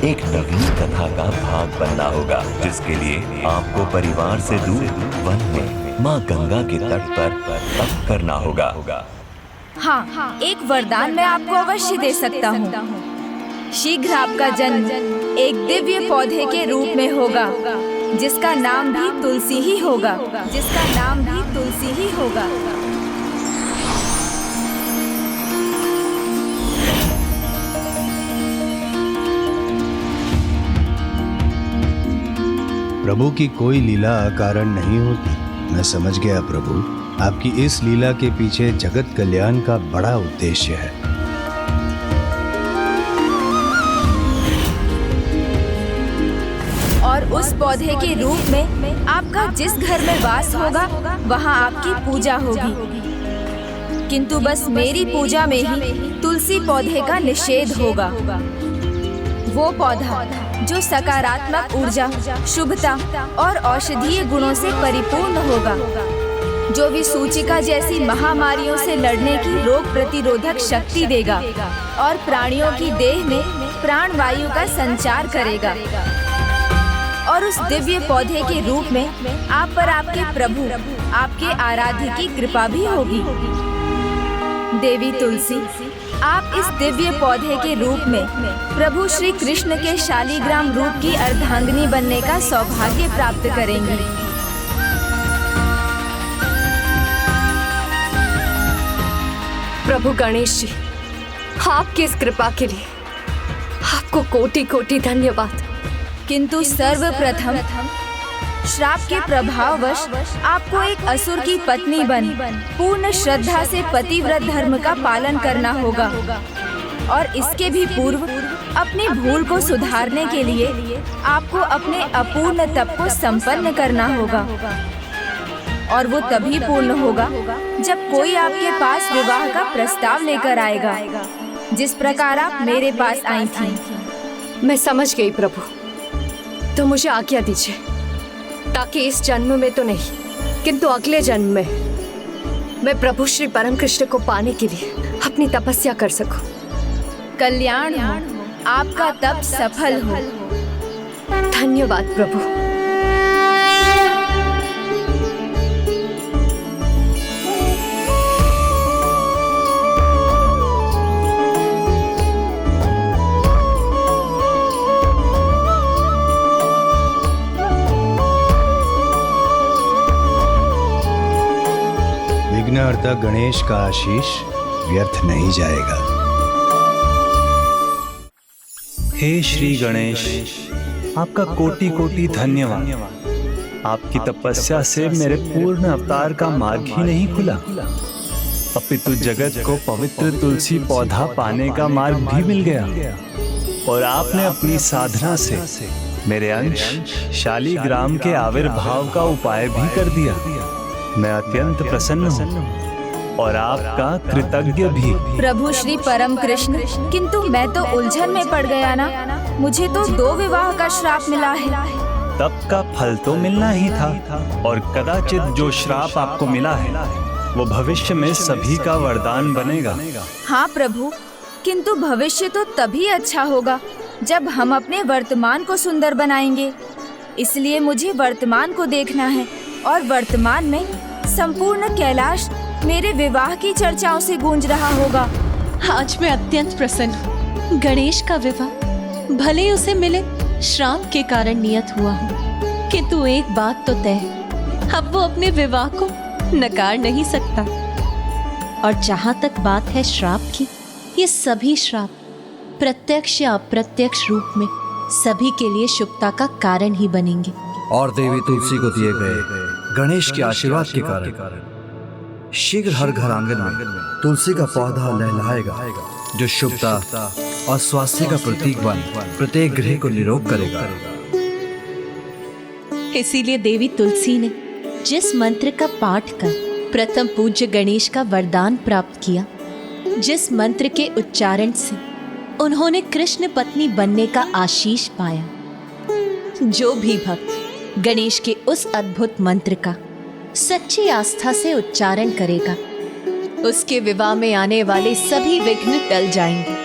एक नवीन कथा का भाग बनना होगा, जिसके लिए आपको परिवार से दूर वन में माँ गंगा के तट पर तप करना होगा। हाँ, एक वरदान मैं आपको अवश्य दे सकता हूँ। शीघ्र आपका जन्म एक दिव्य पौधे के रूप में होगा, जिसका नाम भी तुलसी ही होगा, जिसका नाम भी तुलसी ही होगा। प्रभु की कोई लीला अकारण नहीं होती। मैं समझ गया प्रभु, आपकी इस लीला के पीछे जगत कल्याण का बड़ा उद्देश्य है। और उस पौधे के रूप में आपका जिस घर में वास होगा वहाँ आपकी पूजा होगी। किंतु बस मेरी पूजा में ही तुलसी पौधे का निषेध होगा। वो पौधा जो सकारात्मक ऊर्जा, शुभता और औषधीय गुणों से परिपूर्ण होगा, जो विसूचिका जैसी महामारियों से लड़ने की रोग प्रतिरोधक शक्ति देगा और प्राणियों की देह में प्राण वायु का संचार करेगा। और उस दिव्य पौधे के रूप में आप पर आपके प्रभु, आपके आराध्य की कृपा भी होगी। देवी तुलसी, आप इस दिव्य पौधे के रूप में प्रभु श्री कृष्ण के शालीग्राम रूप की अर्धांगिनी बनने का सौभाग्य प्राप्त करेंगी। प्रभु गणेश जी, आपकी इस कृपा के लिए आपको कोटि कोटि धन्यवाद। किंतु सर्वप्रथम श्राप के प्रभाववश आपको एक असुर की पत्नी बन पूर्ण श्रद्धा से पतिव्रत धर्म का पालन करना होगा। और इसके भी पूर्व अपनी भूल को सुधारने के लिए आपको अपने अपूर्ण तप को संपन्न करना होगा। और वो तभी पूर्ण होगा जब कोई आपके पास विवाह का प्रस्ताव लेकर आएगा, जिस प्रकार आप मेरे पास आई थी। मैं समझ गई प्रभु, तो मुझे आज्ञा दीजिए, ताकि इस जन्म में तो नहीं किंतु अगले जन्म में मैं प्रभु श्री परम कृष्ण को पाने के लिए अपनी तपस्या कर सकूं। कल्याण हो, आपका तप सफल हो। धन्यवाद प्रभु। विघ्नहर्ता गणेश का आशीष व्यर्थ नहीं जाएगा। हे श्री गणेश, आपका कोटि कोटि धन्यवाद। आपकी तपस्या से मेरे पूर्ण अवतार का मार्ग ही नहीं खुला, अपितु जगत को पवित्र तुलसी पौधा पाने का मार्ग भी मिल गया। और आपने अपनी साधना से मेरे अंश शालीग्राम के आविर्भाव का उपाय भी कर दिया। मैं अत्यंत प्रसन्न हूँ और आपका कृतज्ञ भी। प्रभु श्री परम कृष्ण, किंतु मैं तो उलझन में पड़ गया ना। मुझे तो 2 विवाह का श्राप मिला है। तप का फल तो मिलना ही था, और कदाचित जो श्राप आपको मिला है वो भविष्य में सभी का वरदान बनेगा। हाँ प्रभु, किंतु भविष्य तो तभी अच्छा होगा जब हम अपने वर्तमान को सुंदर बनाएंगे। इसलिए मुझे वर्तमान को देखना है और वर्तमान में संपूर्ण कैलाश मेरे विवाह की चर्चाओं से गूंज रहा होगा। आज मैं अत्यंत प्रसन्न हूँ। गणेश का विवाह भले ही उसे मिले श्राप के कारण नियत हुआ हो, किंतु एक बात तो तय है, अब वो अपने विवाह को नकार नहीं सकता। और जहाँ तक बात है श्राप की, ये सभी श्राप प्रत्यक्ष या अप्रत्यक्ष रूप में सभी के लिए शुभता का कारण ही बनेंगे। और देवी तुलसी को दिए गए गणेश के आशीर्वाद के कारण शीघ्र हर घर आंगन में तुलसी का पौधा लहलहाएगा, जो शुभता और स्वास्थ्य का प्रतीक बन प्रत्येक गृह को निरोग करेगा। इसीलिए देवी तुलसी ने जिस मंत्र का पाठ कर प्रथम पूज्य गणेश का वरदान प्राप्त किया, जिस मंत्र के उच्चारण से उन्होंने कृष्ण पत्नी बनने का आशीष पाया, जो भी भक्त गणेश के उस अद्भुत मंत्र का सच्ची आस्था से उच्चारण करेगा, उसके विवाह में आने वाले सभी विघ्न टल जाएंगे।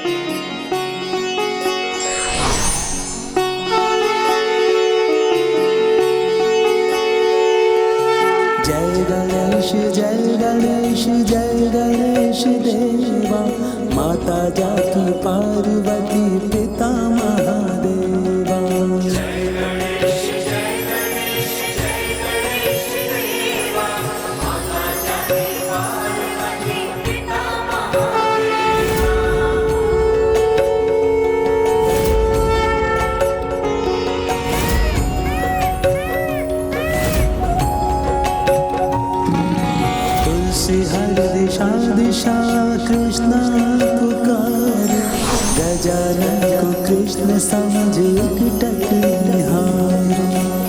जय गणेश जय गणेश जय गणेश देवा, माता जाकी पार्वती पिता महादेवा। जय गणेश जय गणेश जय गणेश देवा, माता जाकी पार्वती पिता तुलसी हर दिशा दिशा कृष्णा पुकार, गजानन को कृष्ण समझ एकटक निहार।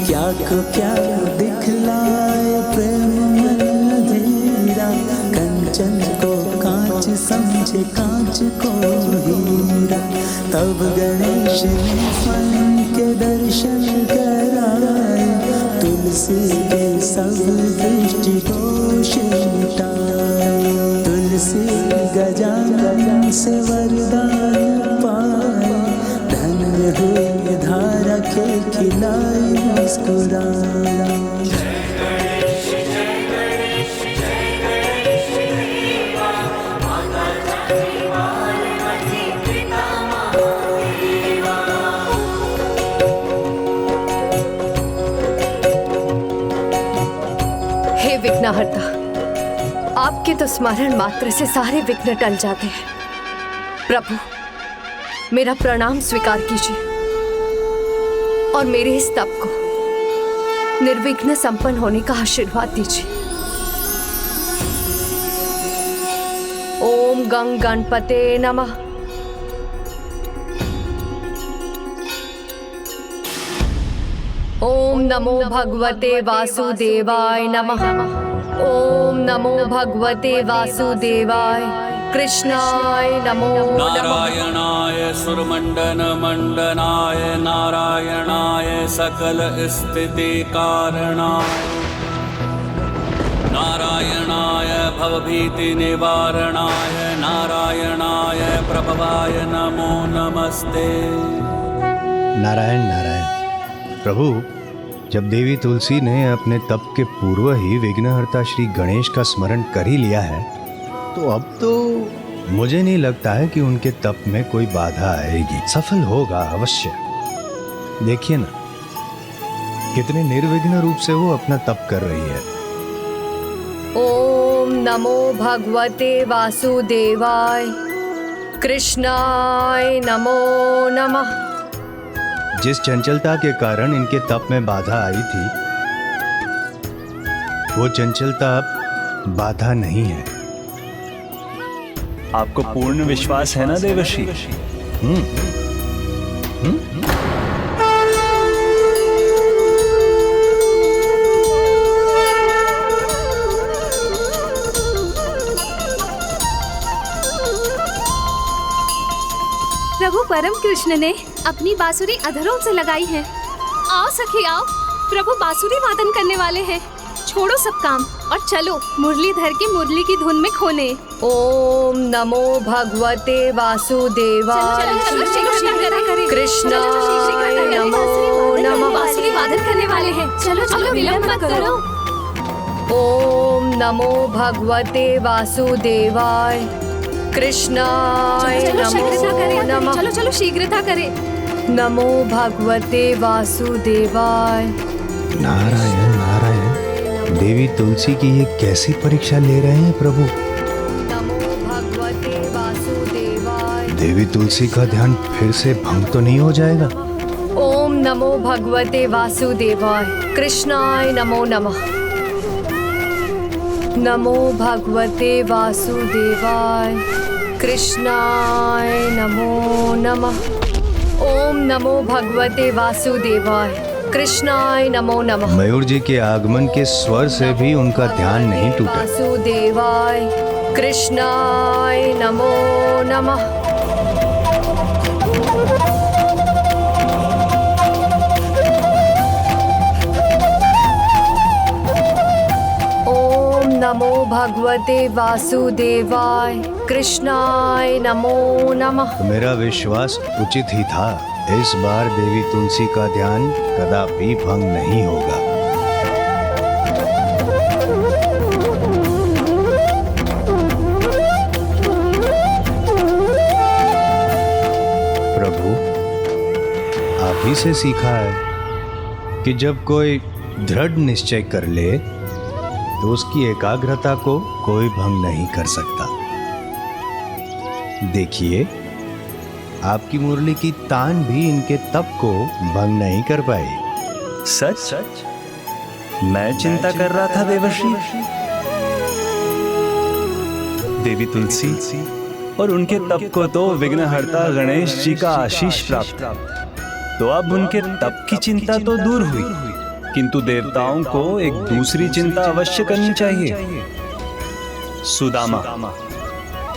क्या को क्या दिखलाए प्रेम मन धीरा, कंचन को कांच समझे कांच को हीरा। तब गणेश ने स्वयं के दर्शन कराए, तुलसी के सब दृष्टि दोष मिटाए। तुलसी गजानन से वरदान पाए, धन्य हुई धारा के खिलाई मुस्कुराए। हे विघ्नहर्ता, आपके तो स्मरण मात्र से सारे विघ्न टल जाते हैं। प्रभु, मेरा प्रणाम स्वीकार कीजिए और मेरे इस तप को निर्विघ्न संपन्न होने का आशीर्वाद दीजिए। ओम गं गणपते नमः। ओम नमो भगवते वासुदेवाय नमः। ओम नमो भगवते वासुदेवाय। कृष्णाय नमो नमः। नारायणाय सुरमंडन मंडनाय, नारायणाय सकल स्थिति कारणाय, नारायणाय भवभीति निवारणाय, नारायणाय प्रभवाय नमो नमस्ते। नारायण नारायण। प्रभु, जब देवी तुलसी ने अपने तप के पूर्व ही विघ्नहर्ता श्री गणेश का स्मरण कर ही लिया है, तो अब तो मुझे नहीं लगता है कि उनके तप में कोई बाधा आएगी। सफल होगा अवश्य। देखिए ना, कितने निर्विघ्न रूप से वो अपना तप कर रही है। ओम नमो भगवते वासुदेवाय। कृष्णाय नमो नमः। जिस चंचलता के कारण इनके तप में बाधा आई थी, वो चंचलता अब बाधा नहीं है। आपको पूर्ण विश्वास है ना देवर्षि? प्रभु परम कृष्ण ने अपनी बांसुरी अधरों से लगाई है। आओ सखी आओ, प्रभु बांसुरी वादन करने वाले हैं। छोड़ो सब काम और चलो मुरलीधर की मुरली की धुन में खोने। ओम नमो भगवते वासुदेवाय। कृष्णाय नमो नमः। बांसुरी वादन करने वाले हैं। चलो चलो विलंब मत करो। ओम नमो भगवते वासुदेवाय कृष्णाय नमो नमः। चलो चलो शीघ्रता करें। नमो भगवते वासुदेवाय। नारायण नारायण, देवी तुलसी की ये कैसी परीक्षा ले रहे हैं प्रभु। नमो भगवते वासुदेवाय। देवी तुलसी का ध्यान फिर से भंग तो नहीं हो जाएगा। ओम नमो भगवते वासुदेवाय कृष्णाय नमो नमः। नमो भगवते वासुदेवाय कृष्णाय नमो नमः। ओम नमो भगवते वासुदेवाय कृष्णाय नमो नमः। मयूर जी के आगमन के स्वर से भी उनका ध्यान नहीं टूटा। वासुदेवाय कृष्णाय नमो नमः। ओम नमो भगवते वासुदेवाय कृष्णाय नमो नमः। मेरा विश्वास उचित ही था। इस बार देवी तुलसी का ध्यान कदापि भंग नहीं होगा। प्रभु, आप ही से सीखा है कि जब कोई दृढ़ निश्चय कर ले तो उसकी एकाग्रता को कोई भंग नहीं कर सकता। देखिए, आपकी मुरली की तान भी इनके तप को भंग नहीं कर पाई। सच सच मैं चिंता कर रहा था देवर्षि। देवी तुलसी और उनके तप को तो विघ्नहर्ता गणेश जी का आशीष प्राप्त, तो अब उनके तप की चिंता तो दूर हुई, किंतु देवताओं को एक दूसरी चिंता अवश्य करनी चाहिए। सुदामा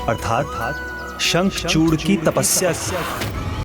अर्थात शंखचूड़ की तपस्या की।